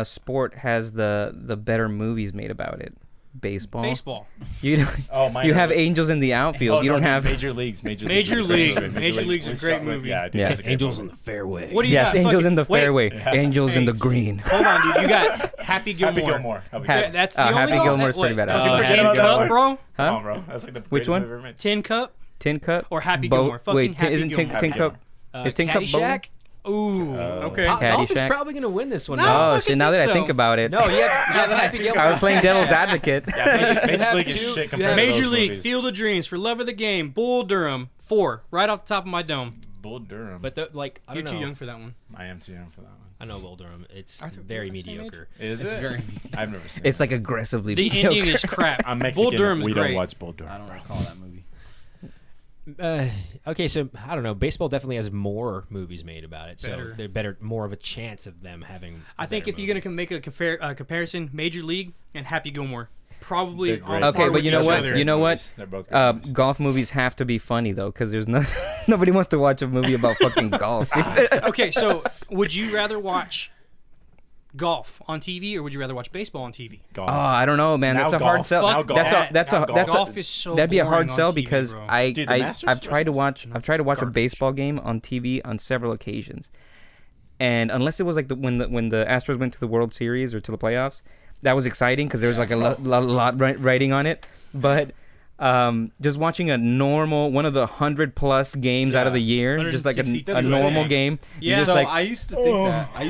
sport has the better movies made about it? Baseball. Baseball. You Oh, mine you are- have angels in the outfield. Oh, you no, don't have. Major Leagues. Major is a great League. movie. Major League's a was great shot with- movie. Yeah, dude, Yeah. that's a great Angels movie. in the fairway. What do you Yes, got? angels in the Wait, fairway. Angels in Hey. the green. Hold on, dude. You got Happy Gilmore. Happy Gilmore. Happy Ha- Gilmore. That's the only Happy one? Gilmore's What, pretty badass. Was it for Forget Tin about that Cup, one. bro? Come Huh? on, bro. That's like the Which greatest one? movie ever made. Tin Cup Tin Cup or Happy Bo- Gilmore? Fucking Wait, Happy isn't Gilmore. Tin Cup? Is Tin Cup bowling? Caddyshack? Ooh, okay. Golf is Caddyshack. probably going to win this one. No. man. Oh fucking shit! Now that think I think so. about it, No, you have Happy Gilmore. I was playing devil's advocate. Major have League is two- shit you compared have to Major those League, movies. Field of Dreams, For Love of the Game, Bull Durham, 4, right off the top of my dome. Bull Durham. But I You're don't know. too young for that one. I am too young for that one. I know Will Durham. It's Arthur, very we're the same mediocre. Is It's it? very. I've never seen It's it. like aggressively. The mediocre. ending is crap. I'm Mexican. Bull Durham's we great. don't watch Bull Durham. I don't recall that movie. Okay, so I don't know. Baseball definitely has more movies made about it, so Better. they're better, more of a chance of them having. I think if you're gonna make a comparison, Major League and Happy Gilmore, probably They're great. on Okay, par but with you know each what? other. You know what? They're both great movies. Golf movies have to be funny though, because there's no nobody wants to watch a movie about fucking golf. Okay, so would you rather watch golf on TV or would you rather watch baseball on TV? Golf. Oh, I don't know, man. Now That's a hard golf. sell. Now That's golf. a that's Now a that's golf a is so that'd be a boring hard on sell TV, because bro. I Dude, the Masters I've tried to versions, watch a garbage. baseball game on TV on several occasions, and unless it was like when the Astros went to the World Series or to the playoffs, that was exciting because there was like a lot writing on it, but. Just watching a normal one of the 100+ games out of the year, just like a 162. normal Yeah. game. You Yeah. just So like I used to think that. I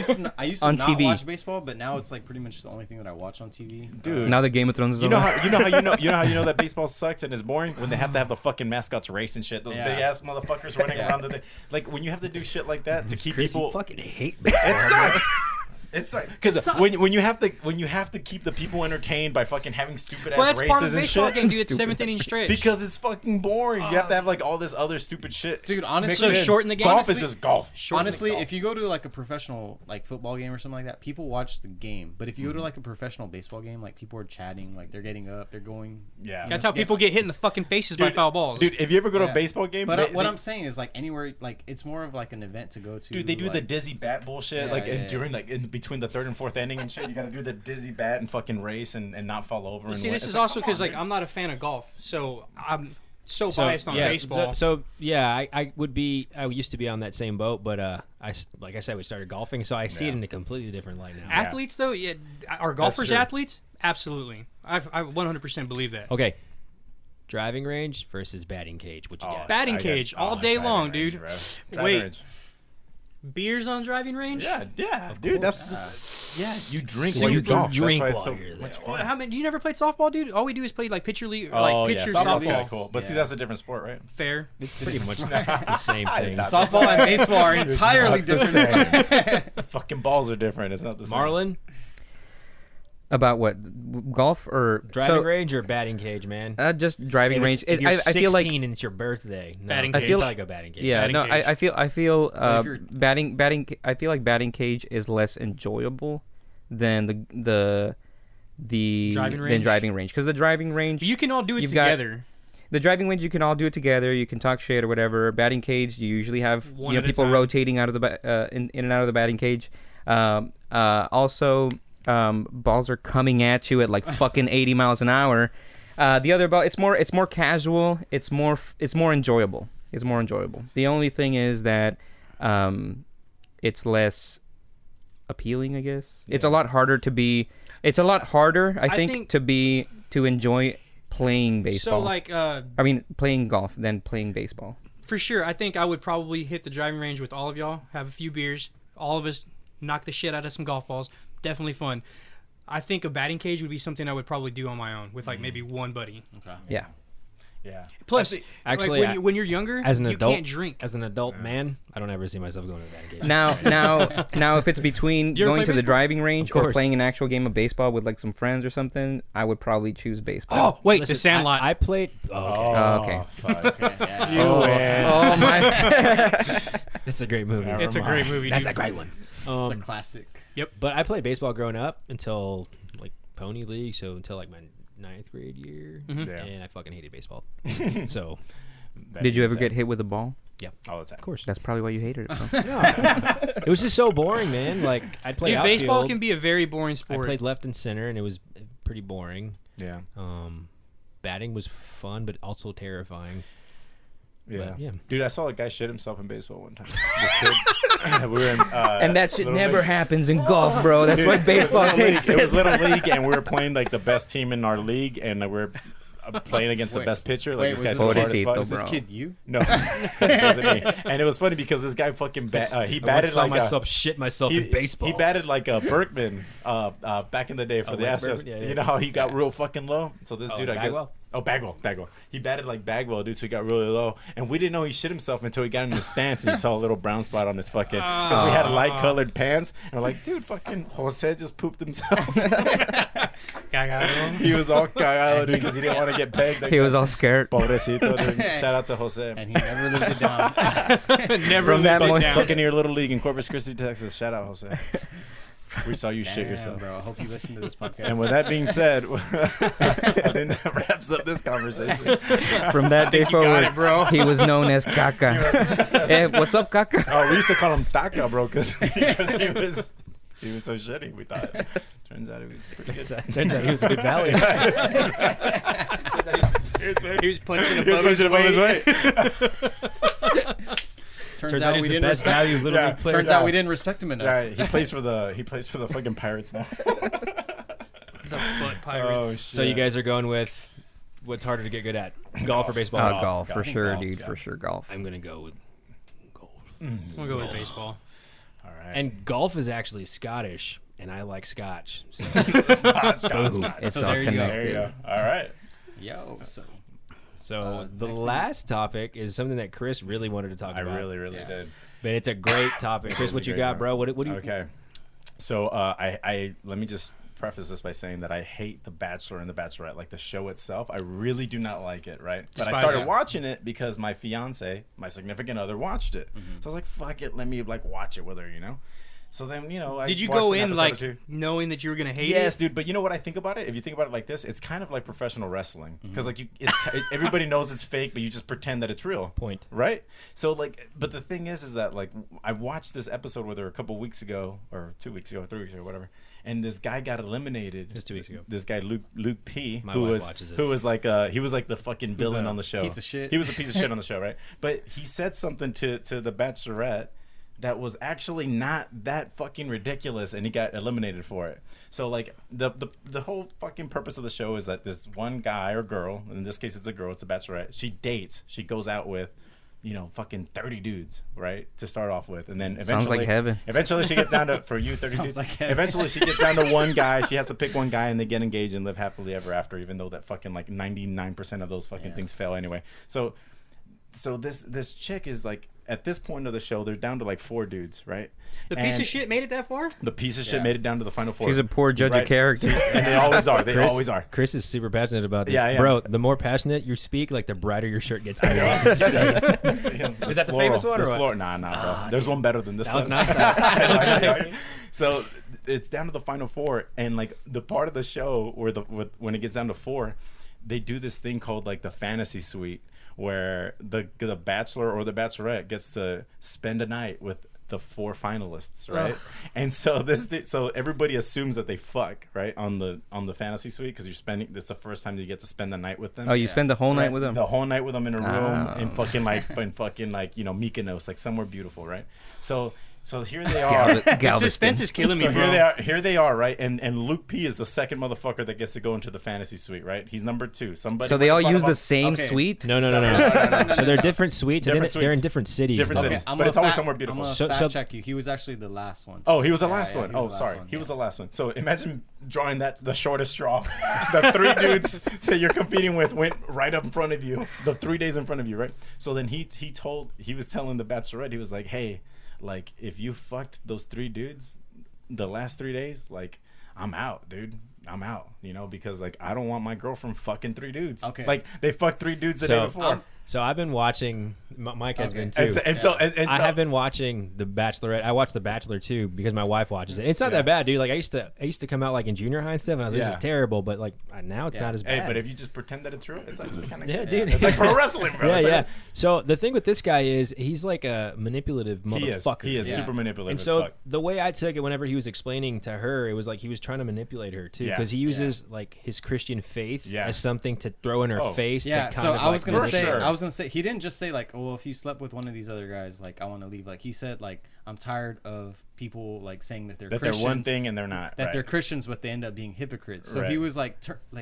used to On not TV. watch baseball, but now it's like pretty much the only thing that I watch on TV. Dude. now the Game of Thrones is You know over. how you know that baseball sucks and is boring when they have to have the fucking mascots race and shit. Those Yeah. big ass motherfuckers running Yeah. around like when you have to do shit like that to keep Chris, you people. fucking hate baseball. It sucks. It's like because when you have to keep the people entertained by fucking having stupid Well, ass that's part of races the and baseball shit. game, dude. It's 7th inning stretch. Because it's fucking boring. You have to have like all this other stupid shit. Dude, honestly, So shorten the game. Golf is just golf. Honestly, if you go to like a professional like football game or something like that, people watch the game. But if you go to like a professional baseball game, like people are chatting, like they're getting up, they're going. Yeah, That's how people get hit in the fucking faces by foul balls. Dude, if you ever go to a baseball game, But what I'm saying is like anywhere, like it's more of like an event to go to. dude, they do like, the dizzy bat bullshit, Yeah, like yeah, during like in between the 3rd and 4th inning and shit. You gotta do the dizzy bat and fucking race and not fall over. Well, and see, this it's is like, also come because on, like dude. I'm not a fan of golf, so I'm so biased on baseball. So yeah, I would be. I used to be on that same boat, but like I said, we started golfing, so I see it in a completely different light now. Athletes, though, are golfers true. athletes? Absolutely, I 100% believe that. Okay, driving range versus batting cage. What you got? Batting cage all day driving long, range, dude. bro. Driving Wait. range. Beers on driving range? Yeah, dude. That's you drink So while you you can golf. drink That's why it's while so you're much there. fun. How many? Do you never played softball, dude? All we do is play like pitcher league, or like pitcher softball's softball. kind of cool. But see, that's a different sport, right? Fair. It's pretty much the same thing. softball and baseball are entirely different. Fucking balls are different. It's not the same. Marlon, About what? Golf or driving range or batting cage, man? Just driving If range. If you're I 16 feel like and it's your birthday, no, Batting I cage. feel like a batting cage. yeah, batting no, cage. I feel if you're- batting. I feel like batting cage is less enjoyable than the Driving than range? driving range because the driving range You can all do it You've got- together. the driving range you can all do it together. You can talk shit or whatever. Batting cage you usually have One at a people time. rotating out of the in and out of the batting cage. Also, balls are coming at you at like fucking 80 miles an hour. The other ball, it's more casual. It's more enjoyable. It's more enjoyable. The only thing is that it's less appealing, I guess. It's a lot harder to be. It's a lot harder, I think to enjoy playing baseball. So like, I mean, playing golf than playing baseball. for sure, I think I would probably hit the driving range with all of y'all, have a few beers, all of us knock the shit out of some golf balls. Definitely fun. I think a batting cage would be something I would probably do on my own with like maybe one buddy. Okay. Yeah. Yeah. Plus, Actually, like when you're younger, as an you adult, can't drink. As an adult man, I don't ever see myself going to the batting cage. Now, if it's between Do you ever going play to the baseball? driving range Of or course. playing an actual game of baseball with like some friends or something, I would probably choose baseball. Oh wait, Listen, the Sandlot. I played. Oh, okay. Oh, okay. Fuck. You win. Oh my! It's a great movie. it's a great movie. That's dude. a great one. It's a classic. But I played baseball growing up until like Pony League, so until like my 9th grade year, Mhm. Yeah. and I fucking hated baseball. So, Did you ever get hit with a ball? all the time? of course, That's probably why you hated it. So. it was just so boring, man. Like I'd play Dude, outfield. baseball can be a very boring I sport. played left and center, and it was pretty boring. Yeah. Batting was fun, but also terrifying. Yeah. yeah. Dude, I saw a guy shit himself in baseball one time. This kid. We were in, And that shit Little never League. happens in golf, bro. That's Dude, what it was baseball Little takes. League. It was Little League, and we were playing like the best team in our league, and we were playing against the Wait. best pitcher. Like Wait, this was guy's this hard as Pobrecito, fuck. bro. Is this kid you? No, this wasn't me. And it was funny because this guy fucking he batted saw like myself shit myself in baseball. He batted like a Berkman back in the day for the Wes Astros. Berkman? Yeah, yeah. You know how he got real fucking low? So this dude, I guess. Bagwell? Oh, Bagwell. He batted like Bagwell, dude, so he got really low. And we didn't know he shit himself until he got in the stance and you saw a little brown spot on his fucking... Because we had light-colored pants. And we're like, dude, fucking Jose just pooped himself. He was all cagado, dude, because he didn't want to get pegged. He was all scared. Pobrecito, dude. Shout out to Jose. And he never lived it down. Never From that lived it moment- down. Buccaneer Little League in Corpus Christi, Texas. Shout out, Jose. We saw you shit Damn, yourself. bro. I hope you listen to this podcast. And with that being said, I think that wraps up this conversation. From that day forward, it, bro. he was known as Kaka. Hey, what's up, Kaka? Oh, we used to call him Taka, bro, because he was so shitty. We thought. Turns out he was pretty good. Turns out he was a good valley. He was punching He was above his punching above his weight. weight. Turns out he's we the didn't best respect. value little Yeah. league player. Turns out we didn't respect him enough. Yeah, he plays for the fucking Pirates now. The butt pirates. Oh shit. So you guys are going with what's harder to get good at, golf or baseball? Golf, for golf, sure, golf, dude. yeah. For sure, golf. I'm gonna go with golf. We'll go with baseball. All right. And golf is actually Scottish, and I like Scotch. So It's So all there you go. there you go. connected. All right. Yo, so the next last topic is something that Chris really wanted to talk I about. really Yeah. did. But it's a great topic. Chris, is what a you great got, one. bro? What do you? Okay. So I let me just preface this by saying that I hate The Bachelor and The Bachelorette, like the show itself. I really do not like it, right? But I started watching it because my fiance, my significant other, watched it. So I was like, fuck it, let me like watch it with her, you know? So then, you know, did you go in like knowing that you were gonna hate it? Yes, dude. But you know what I think about it? If you think about it like this, it's kind of like professional wrestling because like everybody knows it's fake, but you just pretend that it's real. Point. Right? So like, but the thing is that like I watched this episode with her a couple weeks ago, or 2 weeks ago, or 3 weeks ago, whatever. And this guy got eliminated. Just 2 weeks ago. This guy Luke P, My who wife was watches it. who was like he was like the fucking villain on the show. Piece of shit. He was a piece of shit on the show, right? But he said something to the Bachelorette that was actually not that fucking ridiculous, and he got eliminated for it. So like the whole fucking purpose of the show is that this one guy or girl, in this case it's a girl, it's a Bachelorette, she goes out with, you know, fucking 30 dudes, right, to start off with, and then eventually Sounds like heaven. Eventually she gets down to 30 dudes. like heaven. Eventually she gets down to one guy. She has to pick one guy, and they get engaged and live happily ever after, even though that fucking like 99% of those fucking things fail anyway. So this chick is like, at this point of the show, they're down to like 4 dudes, right? The piece of shit made it that far? The piece of shit made it down to the final 4. She's a poor judge of character. And they always are. They always are. Chris is super passionate about this. Yeah, yeah. Bro, the more passionate you speak, like the brighter your shirt gets. Is that the famous one or what? Nah, bro. There's one better than this. That was one. nice. That was nice. So it's down to the final 4, and like the part of the show where when it gets down to 4, they do this thing called like the fantasy suite, where the Bachelor or the Bachelorette gets to spend a night with the 4 finalists, right? And so so everybody assumes that they fuck, right, on the fantasy suite, because it's the first time you get to spend the night with them. Oh, you spend the whole night with them? The whole night with them in a room in fucking like you know, Mykonos, like somewhere beautiful, right? So here they are. The suspense is killing me, So bro. here they are, right? And Luke P is the second motherfucker that gets to go into the fantasy suite, right? He's number 2. Somebody. So they all went in use front the of same Okay. suite? No. So they're different suites. Different and they're in suites. different cities. Different though. cities. But it's always somewhere beautiful. I'm So- gonna so- fact check you. He was actually the last one. Oh, he was the last one. he was Oh, the sorry. last one, He was the last one. So imagine drawing the shortest straw. The 3 dudes that you're competing with went right up in front of you. The 3 days in front of you, right? So then he was telling the Bachelorette, he was like, hey, like if you fucked those 3 dudes the last 3 days, like I'm out, dude. I'm out, you know, because like I don't want my girlfriend fucking 3 dudes. Okay. Like they fucked 3 dudes the day before. So I've been watching. Mike has Okay. been too. And so I have been watching The Bachelorette. I watched The Bachelor too because my wife watches it. It's not Yeah. that bad, dude. Like I used to come out like in junior high and stuff, and I was like, this Yeah. is terrible. But like now it's not as bad. Hey, but if you just pretend that it's true, it's actually kind of Yeah, good. dude. It's like pro wrestling, bro. yeah, It's yeah. like- So the thing with this guy is he's like a manipulative motherfucker. He is Yeah. super manipulative. And as so fuck. the way I took it, whenever he was explaining to her, it was like he was trying to manipulate her too, Yeah. because he uses like his Christian faith Yeah. as something to throw in her Oh. face. Yeah, to so kind of I was gonna For say, sure. he didn't just say like, oh, well, if you slept with one of these other guys, like I want to leave. Like he said, like I'm tired of people like saying that they're that Christians, they're one thing and they're not. that right. they're Christians, but they end up being hypocrites. So he Right. was like,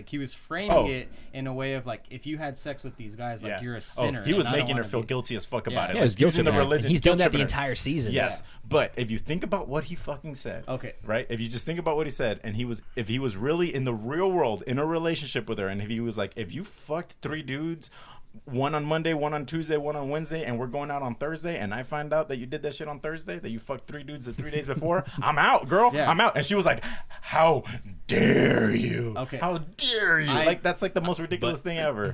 he was framing Oh. it in a way of like, if you had sex with these guys, like Yeah. you're a sinner. He was and I don't making her wanna feel be- guilty as fuck Yeah. about it. Yeah, Like, it was guilt using the tripping her. religion. And he's done that the guilt-tripping her. entire season. Yes, but if you think about what he fucking said, Okay. right? If you just think about what he said, and if he was really in the real world in a relationship with her, and if he was like, if you fucked 3 dudes, one on Monday, one on Tuesday, one on Wednesday, and we're going out on Thursday, and I find out that you did that shit on Thursday, that you fucked 3 dudes the 3 days before, I'm out, girl. Yeah. I'm out. And she was like, how dare you? Okay. How dare you? Like that's like the most ridiculous thing ever.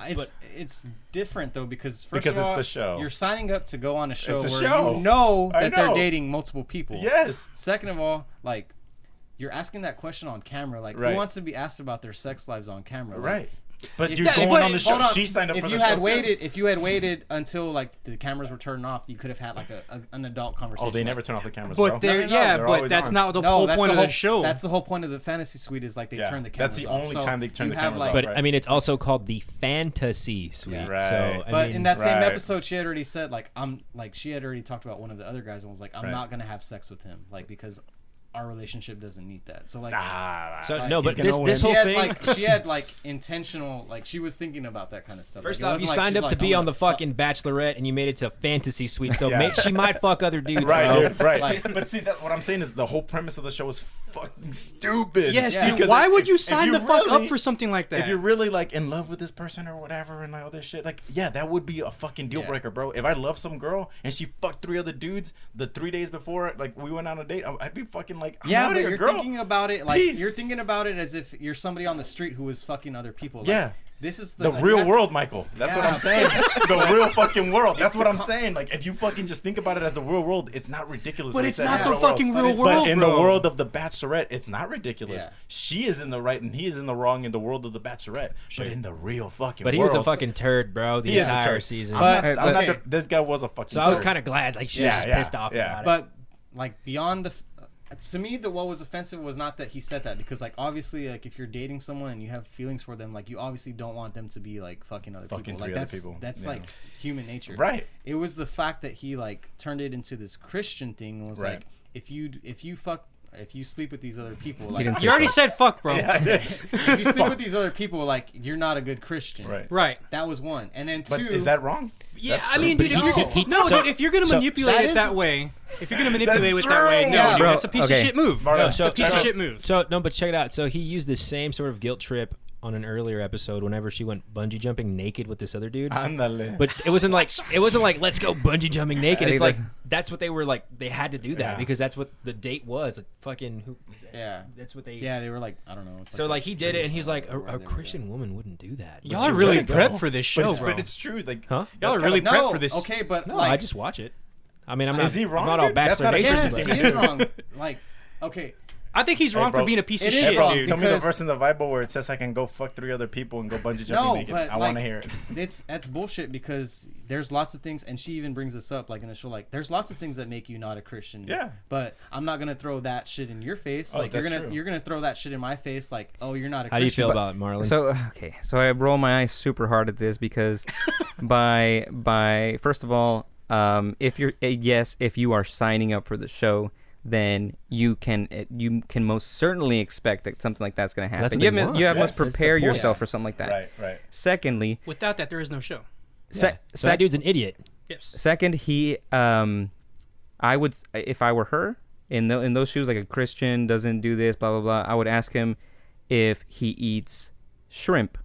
It's different though because Because of it's all, the show. You're signing up to go on a show It's a where show. you know I that they're know. dating multiple people. Yes. Second of all, like you're asking that question on camera. Like Right. who wants to be asked about their sex lives on camera? Like, Right. But if- you're yeah, going but- on the show. hold on. She signed up if for you the had show waited, too. If you had waited until like the cameras were turned off, you could have had like an adult conversation. Oh, they like, never turn off the cameras, But bro. they're They're but always that's on. not the No, whole that's point the of whole the show. That's the whole point of the fantasy suite is like they Yeah, turn the cameras that's the off. only So time they turn you the have, cameras like, off. But Right. I mean, it's also called the fantasy suite. Yeah. Right. So, But in that same Right. episode, she had already said like she had already talked about one of the other guys and was like, I'm Right. not gonna have sex with him, like because our relationship doesn't need that. So like, So Like, no, he's but gonna this win. whole thing. she had like intentional, like she was thinking about that kind of stuff. First Like, it off, you wasn't like signed she's up to like, be I'm on the gonna fuck- fucking Bachelorette, and you made it to fantasy suite. So Yeah. she might fuck other dudes. Right, bro. dude, right. Like- but see, that what I'm saying is the whole premise of the show is fucking stupid. Yes, Yeah. dude. Because Why if- would you if sign you the fuck really- up for something like that? If you're really like in love with this person or whatever and like all this shit, like yeah, that would be a fucking deal Yeah. breaker, bro. If I love some girl and she fucked 3 other dudes the 3 days before, like we went on a date, I'd be fucking like, I'm Yeah, outta but here, you're girl. thinking about it like Peace. you're thinking about it as if you're somebody on the street who was fucking other people. Like, Yeah. this is The like, real that's- world, Michael. That's what Yeah. I'm saying. The real fucking world. That's what I'm saying. Like, if you fucking just think about it as the real world, it's not ridiculous. But what he it's said not in the real fucking world. real But world, But in bro. the world of the Bachelorette, it's not ridiculous. Yeah. She is in the right and he is in the wrong in the world of the Bachelorette. But in the real fucking But he world, was a fucking turd, bro, the He is a entire turd. season. But- I'm not okay. this guy was a fucking. So I was turd. kind of glad, like, she was just pissed off about it. But like beyond the, to me, what was offensive was not that he said that, because like obviously like if you're dating someone and you have feelings for them, like you obviously don't want them to be like fucking other Fucking people. Like 3 other that's people. that's Yeah. like human nature. Right. It was the fact that he like turned it into this Christian thing and was Right. like, if you sleep with these other people, like didn't say You already fuck. said fuck, bro. Yeah, I did. if you sleep with these other people, like you're not a good Christian. Right. Right. That was one, and then But two. is that wrong? Yeah, That's I mean, true. dude, if No. you're So- dude, if you're gonna so- manipulate that it is- that way, if you're gonna manipulate That's it that way, true. no, Yeah. dude, Bro, that's a piece okay. of shit move. No, It's a piece of shit move. So no, but check it out. So he used the same sort of guilt trip on an earlier episode whenever she went bungee jumping naked with this other dude. Ándale. But it wasn't like let's go bungee jumping naked. I It's think like that's- that's what they were like. They had to do that Yeah. because that's what the date was. Like fucking who? Yeah. That's what they. Yeah, they were like, I don't know. It's So like he did it, and he's like, traditional or a whatever, Christian woman wouldn't do that. Y'all She are really wouldn't, prepped though. for this But show, it's, bro. but it's true. Like, Huh? Y'all are that's really kinda- prepped No, for this. okay, but No, like, I just watch it. I mean, I'm not. Is he wrong, I'm not all dude? That's Bachelor not a Nation. yes, Christian he thing. is wrong. Like, okay, I think he's wrong bro. for being a piece of It is shit, wrong. dude. Tell me the Because- verse in the Bible where it says I can go fuck 3 other people and go bungee jumping no, naked. but I want to hear it. that's bullshit, because there's lots of things, and she even brings this up like in the show. Like, there's lots of things that make you not a Christian. Yeah. But I'm not gonna throw that shit in your face. Oh, Like that's true. you're gonna throw that shit in my face. Like, oh, you're not a How do you Christian. feel about it, Marlon? So okay, so I roll my eyes super hard at this because by first of all, if you're if you are signing up for the show, then you can most certainly expect that something like that's going to That's happen. what they want. You Yes, must that's the prepare point. yourself Yeah. for something like that. Right, right. Secondly, Without that, there is no show. so that dude's an idiot. Yes. second, he I would, if I were her in those shoes, like a Christian doesn't do this, blah blah blah, I would ask him if he eats shrimp.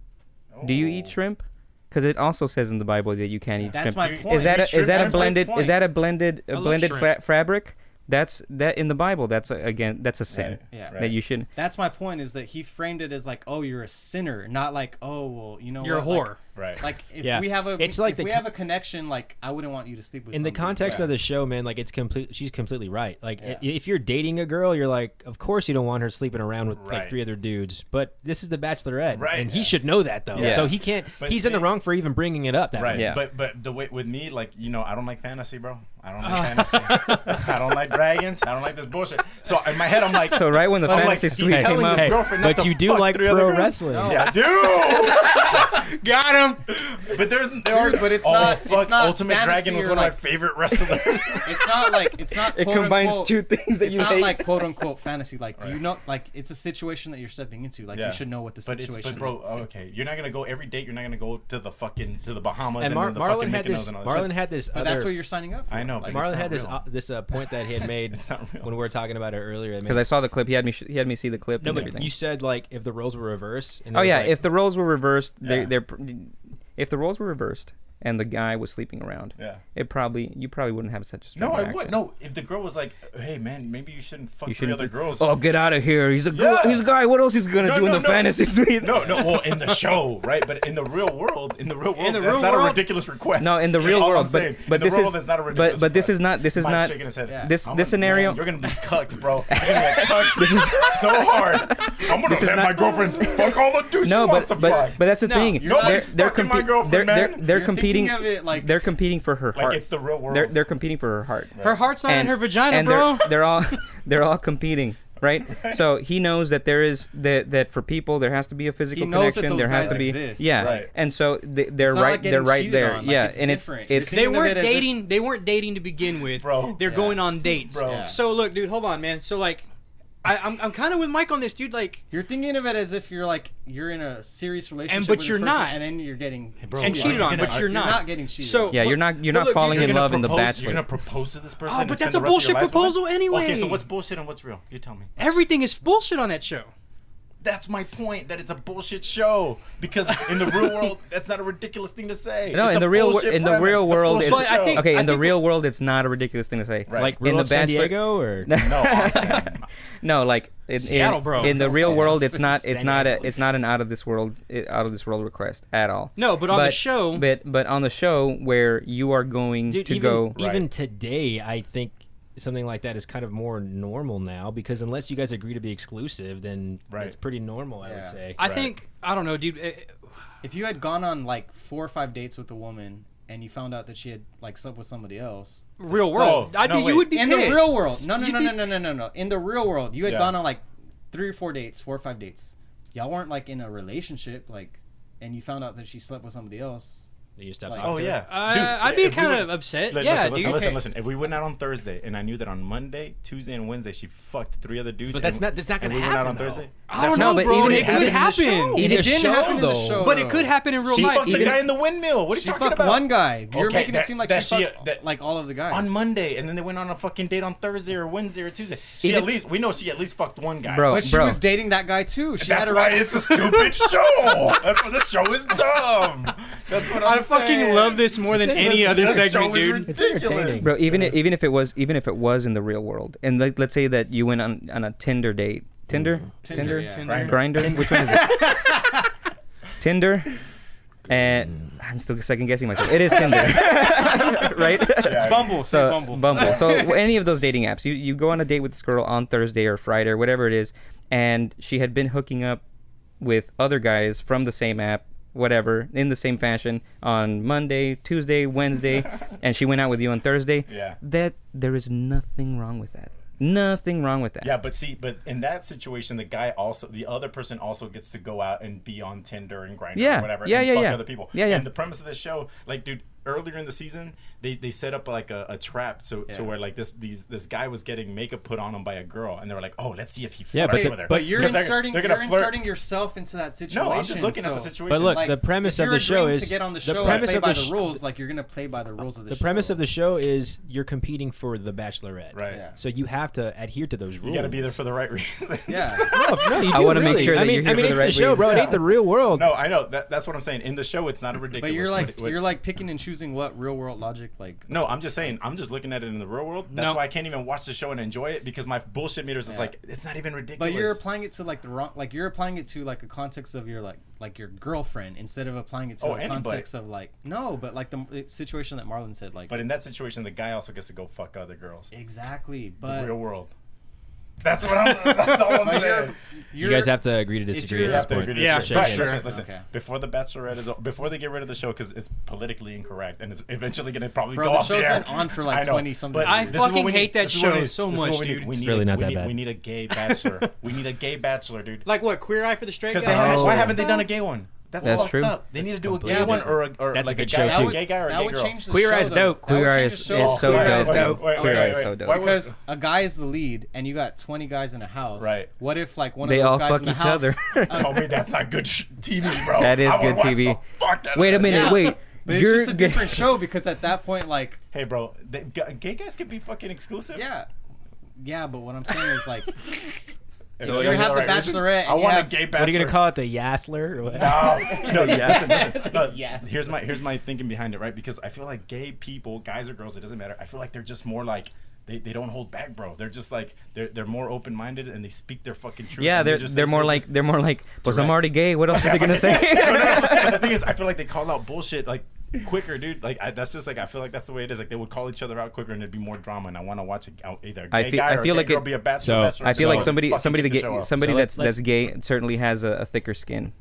Do you eat Oh. shrimp? Because it also says in the Bible that you can't eat That's shrimp. my point. Is that That's a my blended? point. Is that a blended love blended shrimp. fabric? That's in the Bible. That's a sin Right. Yeah. that you shouldn't. That's my point. Is that he framed it as like, oh, you're a sinner, not like, oh, well, you know, You're a what? whore. Right. Like if Yeah. we have a It's like if the we co- have a connection, like I wouldn't want you to sleep with. In the somebody. context Yeah. of the show, man, like it's complete. She's completely right. Like Yeah. if you're dating a girl, you're like, of course you don't want her sleeping around with like Right. 3 other dudes. But this is the Bachelorette, Right. and he should know that though. Yeah. So he can't. But He's in the see- wrong for even bringing it up that Right. way. Yeah. But the way with me, like, you know, I don't like fantasy, bro. I don't like fantasy. I don't like dragons. I don't like this bullshit. So in my head, I'm like, So right when the I'm like, fantasy he's suite came telling up, his girlfriend not But to you do fuck like 3 other pro girls. wrestling. No. Yeah, I do. Got him. But there are. but it's oh, not- Fuck, it's not Ultimate fantasy Dragon was or one like- of my favorite wrestlers. It's not like it's not. it quote combines unquote, two things that It's you not hate. like quote unquote fantasy. Like Right. you know, like it's a situation that you're stepping into. Like Yeah. you should know what the But situation. bro, okay, you're not gonna go every date. You're not gonna go to the Bahamas And and the Marlon fucking had Mykonos this. and all that Marlon shit. had this. But other, that's what you're signing up for. I know, Like, but Marlon it's had not this real. point that he had made It's not real. when we were talking about it earlier. Because I saw the clip, he had me see the clip. No, and but everything. you said like if the roles were reversed. And it Oh was yeah, like, if the roles were reversed, Yeah. if the roles were reversed and the guy was sleeping around, Yeah. you probably wouldn't have such a strong No, I reaction. would. No, if the girl was like, "Hey, man, maybe you shouldn't fuck You 3 shouldn't other be- girls." Oh, get out of here! He's a girl. Yeah. He's a guy. What else he's gonna do in the fantasy suite? No. Well, in the show, right? But in the real world, the that's real not a world- riddicus request. No, in the That's real all I'm world, saying. but In the this real is world, it's not a ridiculous but this is request. not this is Mike's not shaking his head. Yeah. this I'm this gonna- scenario. You're gonna be cucked, bro. You're gonna get cucked so hard. I'm gonna This is let not- my girlfriend fuck all the dudes No, she wants to but fuck. that's the No, thing. nobody's fucking my girlfriend, man. They're You're competing. thinking of it like- They're competing for her Like heart. it's the real world. They're competing for her heart. Her heart's not in her vagina, and bro. they're all competing, right? So he knows that there is that for people there has to be a physical He knows that connection. those There has guys to be exist. yeah, Right. and so they're It's not right. like They're getting right cheated there. on, like, Yeah, it's and different. it's You're They thinking of weren't it as if- dating. They weren't dating to begin with. Bro. They're Yeah. going on dates. Bro. Yeah. So look, dude, hold on, man. So like, I'm kind of with Mike on this, dude. Like, You're thinking of it as if you're in a serious relationship, but with you're this person, not. and then you're getting and cheated on, but you're You're not not. getting cheated. So Yeah, you're not look, falling you're in love in The You're Bachelor. gonna propose to this person. Oh, and but spend that's a the rest of your bullshit lives with proposal them? anyway. Okay, so what's bullshit and what's real? You tell me. everything is bullshit on that show. That's my point. That it's a bullshit show because in the real world, that's not a ridiculous thing to say. No, It's in a the real bullshit in the premise. real It's a world, bullshit But I show. think- okay. In the think- real world, it's not a ridiculous thing to say. Right. Like In Real the San Bachelor- Diego or No, Austin. No, like Seattle, bro. in the real Yeah, world, that's it's not San an out of this world request at all. No, but on the show, but on the show where you are going Dude, to even, go. even Right. today, I think something like that is kind of more normal now because unless you guys agree to be exclusive, then Right. it's pretty normal, I would Yeah. say. I think I don't know, dude. if you had gone on like 4 or 5 dates with a woman and you found out that she had like slept with somebody else Real world, Oh, no, you wait. would be in pissed. the real world, no, You'd be- in the real world, you had Yeah. gone on like 3 or 4 dates, 4 or 5 dates. Y'all weren't like in a relationship, like, and you found out that she slept with somebody else. You stop Like- talking Oh to her. yeah, Dude, I'd be if we kind would- of upset. Listen, Yeah, listen, dude. listen, Okay. listen. If we went out on Thursday and I knew that on Monday, Tuesday, and Wednesday she fucked 3 other dudes, But that's and- not- that's not and gonna we went out happen, on though. Thursday. I don't No, know, but bro. even It if- could even in the happen. show- In It the didn't show, happen in the though. show. But it could happen in real She life. fucked the Even- guy in the windmill. What are you She talking fucked about? one guy. You're Okay, making it seem like that she she- fucked that- like all of the guys. on Monday, and then they went on a fucking date on Thursday or Wednesday or Tuesday. She Even- at least we know she at least fucked one guy. Bro, But she was dating that guy too. She had That's a why right. it's a stupid show. That's why the show is dumb. That's what I'm I fucking saying. love this more than any other This segment, show is dude. It's ridiculous. entertaining. Bro, even if it was in the real world, and let's say that you went on a Tinder date, Tinder, Tinder, yeah. Grinder, which one is it? Tinder, and I'm still second guessing myself. It is Tinder, right? Yeah. Bumble. So Say Bumble. So any of those dating apps, you go on a date with this girl on Thursday or Friday or whatever it is, and she had been hooking up with other guys from the same app, whatever, in the same fashion on Monday, Tuesday, Wednesday, and she went out with you on Thursday. Yeah. That there is nothing wrong with that. Nothing wrong with that. Yeah, but in that situation, the other person also gets to go out and be on Tinder and Grindr Yeah. or whatever, Yeah, and yeah, fuck yeah. other people. Yeah, yeah. And the premise of this show, like, dude, earlier in the season, they set up like a trap to where like this guy was getting makeup put on him by a girl, and they were like, oh, let's see if he Yeah, flirts but with her. But you're Because inserting they're gonna flirt. inserting yourself into that situation. No, I'm just looking at the so- situation. But look, Like, the premise if of you're the show agreeing is to get on the the show premise and play of by the the rules. Like you're gonna play by the rules of the show. The premise of the show is you're competing for the Bachelorette. Right. Yeah. So you have to adhere to those rules. You got to be there for the right reason. Yeah. No, you I do, wanna make really. sure that I mean, you're here for it's the the right show, bro. It reasons. ain't the real world. No, I know. That's what I'm saying. In the show, it's not a ridiculous. But what- you're like picking and choosing what real world logic like. No, I'm just saying. I'm just looking at it in the real world. That's No. why I can't even watch the show and enjoy it because my bullshit meters is Yeah. like it's not even ridiculous. But you're applying it to like the wrong. Like you're applying it to like a context of your like your girlfriend instead of applying it to a anybody. context of like no, but like the situation that Marlon said like. But in that situation, the guy also gets to go fuck other girls. Exactly, The but real world. That's what I'm. That's all I'm but saying. You guys have to agree to disagree you're- at You this have to point. agree to Yeah, disagree. for Right, sure. Listen. Okay. Before the Bachelorette is before they get rid of the show because it's politically incorrect and it's eventually going to probably Bro, go the off show's the air. been on for, like, I know, 20-something but I this is what fucking we hate need- that this is what we show need- so this is what much, we need. dude. We It's need really a, not we that need, bad. We need a gay bachelor. We need a gay bachelor, dude. Like what? Queer Eye for the Straight Because Guy? why haven't they done a gay one? That's fucked true. Up. They need to do a gay completely one or That's a like a good guy, show, a too. gay guy or a that gay would girl. change the Queer show, Eye's though. dope. That would Queer Eye change is the show. so Wait, dope. wait, wait, Queer Eye wait, is wait. so dope. Why would- Because a guy is the lead, and you got 20 guys in a house. Right. What if like one They of those all guys fuck in the each house, other. Tell me that's not good TV, bro. That is I would good watch TV. the fuck out of Wait a that. minute. Yeah. Wait. But it's You're just a different show because at that point, like, Hey, bro, gay guys can be fucking exclusive. yeah. But what I'm saying is like, If So they're you're gonna have do the right reasons, Bachelorette I and you want have- a gay bachelor. What are you gonna call it? The Yassler? Or what? No, listen. No, Yes. Here's my thinking behind it, right? Because I feel like gay people, guys or girls, it doesn't matter. I feel like they're just more like they don't hold back, bro. They're just like they're more open minded and they speak their fucking truth. Yeah, and they're more like just- well, I'm Direct. already gay. What else are they gonna say? But the thing is, I feel like they call out bullshit like quicker, dude. Like that's just like I feel like that's the way it is. Like they would call each other out quicker and there'd be more drama. And I want to watch either a gay guy or a gay girl be a bachelor. So- I feel like So, somebody fucking that kick the show gay, off. somebody So that's let's- gay certainly has a thicker skin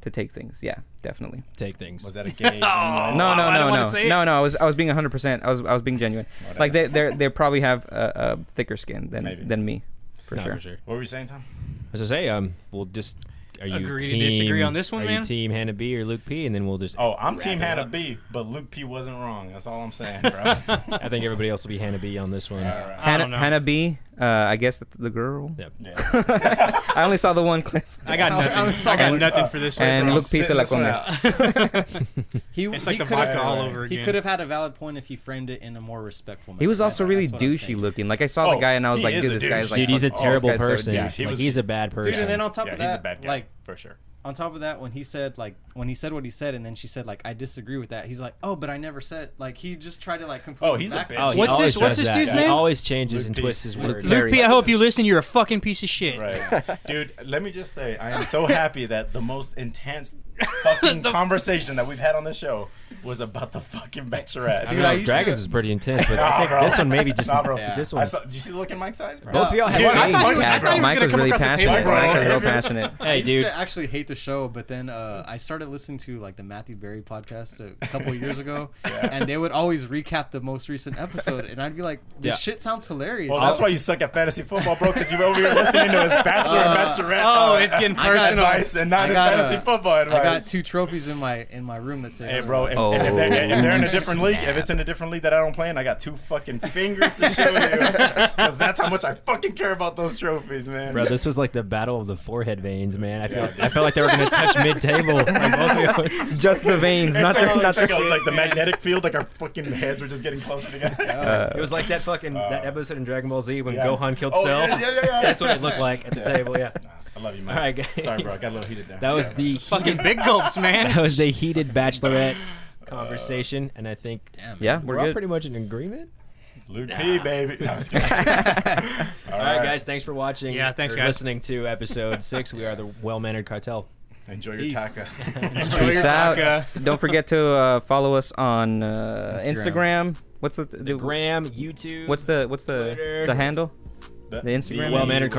to take things. Yeah, definitely. Take things. Was that a gay? No. I don't wanna say it. No. I was being 100%. I was being genuine. Whatever. Like they probably have a thicker skin Maybe. than me, for No, sure. for sure. What were you saying, Tom? As I say, we'll just are you Agree to team, disagree on this one, are man? you team Hannah B or Luke P? And then we'll just. Oh, I'm wrap Team it Hannah up. B, but Luke P wasn't wrong. That's all I'm saying, bro. I think everybody else will be Hannah B on this one. All right. I don't know. Hannah B. I guess that's the girl. Yep. Yeah. I only saw the one clip. I got nothing. I got nothing for this one. And I'll look, sit pizza la this one come. out. It's like the could've- vodka all over He again. could have had a valid point if he framed it in a more respectful manner. He was also That's- really that's what I'm douchey saying. looking. Like I saw the guy and I was he like, is dude, a this guy's douche. like, Dude, he's a fuck, terrible this guy's so person. Yeah, douchey. He's a bad person. Dude, and then on top of he's a that, bad guy, like for sure. on top of that, when he said what he said, and then she said like I disagree with that. He's like, oh, but I never said. Like he just tried to like completely. Oh, he's a back- bitch. Oh, he What's always this- what's does this that. dude's He name? always changes Luke and P. twists his Luke words. P. Luke P, I hope you listen. You're a fucking piece of shit. Right. Dude, let me just say, I am so happy that the most intense fucking conversation that we've had on this show was about the fucking Bachelorette. I Dude, don't I know, used Dragons to- is pretty intense, but Nah, I think bro. this one maybe just Nah, bro. this I one. saw, did you see the look in Mike's eyes, bro? Both of y'all had Dude, I thought he was- Yeah, I thought he was Mike gonna was come really across the passionate. table, Mike bro. was real passionate. I Hey, used dude. to actually hate the show, but then I started listening to like the Matthew Berry podcast a couple of years ago, and they would always recap the most recent episode, and I'd be like, "This Yeah. shit sounds hilarious." Well, that's why you suck at fantasy football, bro, because you were over here listening to his Bachelor and Bachelorette Oh, it's getting I got personal. advice and not I his got, fantasy football advice. I got 2 trophies in my room that say. Hey, bro, if, otherwise. if they're in a Oh, different league, if it's in a different league that I don't play in, I got 2 fucking fingers to show you. Because that's how much I fucking care about those trophies, man. Bro, this was like the battle of the forehead veins, man. I felt like they were gonna touch mid-table. Like both of you. Just the veins, not the not the. like the magnetic field, like our fucking heads were just getting closer together. It was like that fucking that episode in Dragon Ball Z when Yeah. Gohan killed Oh, Cell. yeah. That's what it looked like at the table. Yeah. Nah, I love you, man. All right, guys. Sorry, bro. I got a little heated there. That was the Fucking big gulps, man. that was the heated Bachelorette conversation, and I think Yeah, we're we're all good. pretty much in agreement. Luke P, baby. No, I was kidding. All right, guys. Thanks for watching. Yeah, thanks, or guys. listening to episode 6. We are the Well-Mannered Cartel. Enjoy your Peace. taka. Enjoy Peace your out. taco. Don't forget to follow us on Instagram. What's the Graham, YouTube. What's the Twitter. the handle? The Instagram? Well-Mannered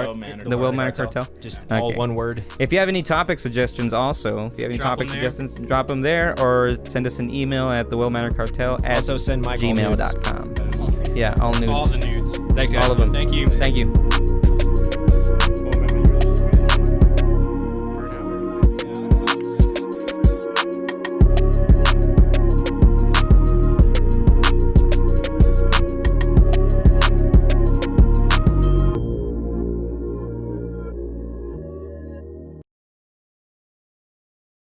The Well-Mannered Cartel. Just all Okay. one word. If you have any topic suggestions, also, if you have any Drop topic 'em there. suggestions, drop them there or send us an email at thewellmanneredcartel at Also send Mike all nudes. gmail.com. Yeah, all nudes. All the nudes. Thanks, guys. All of them. Thank you. Thank you.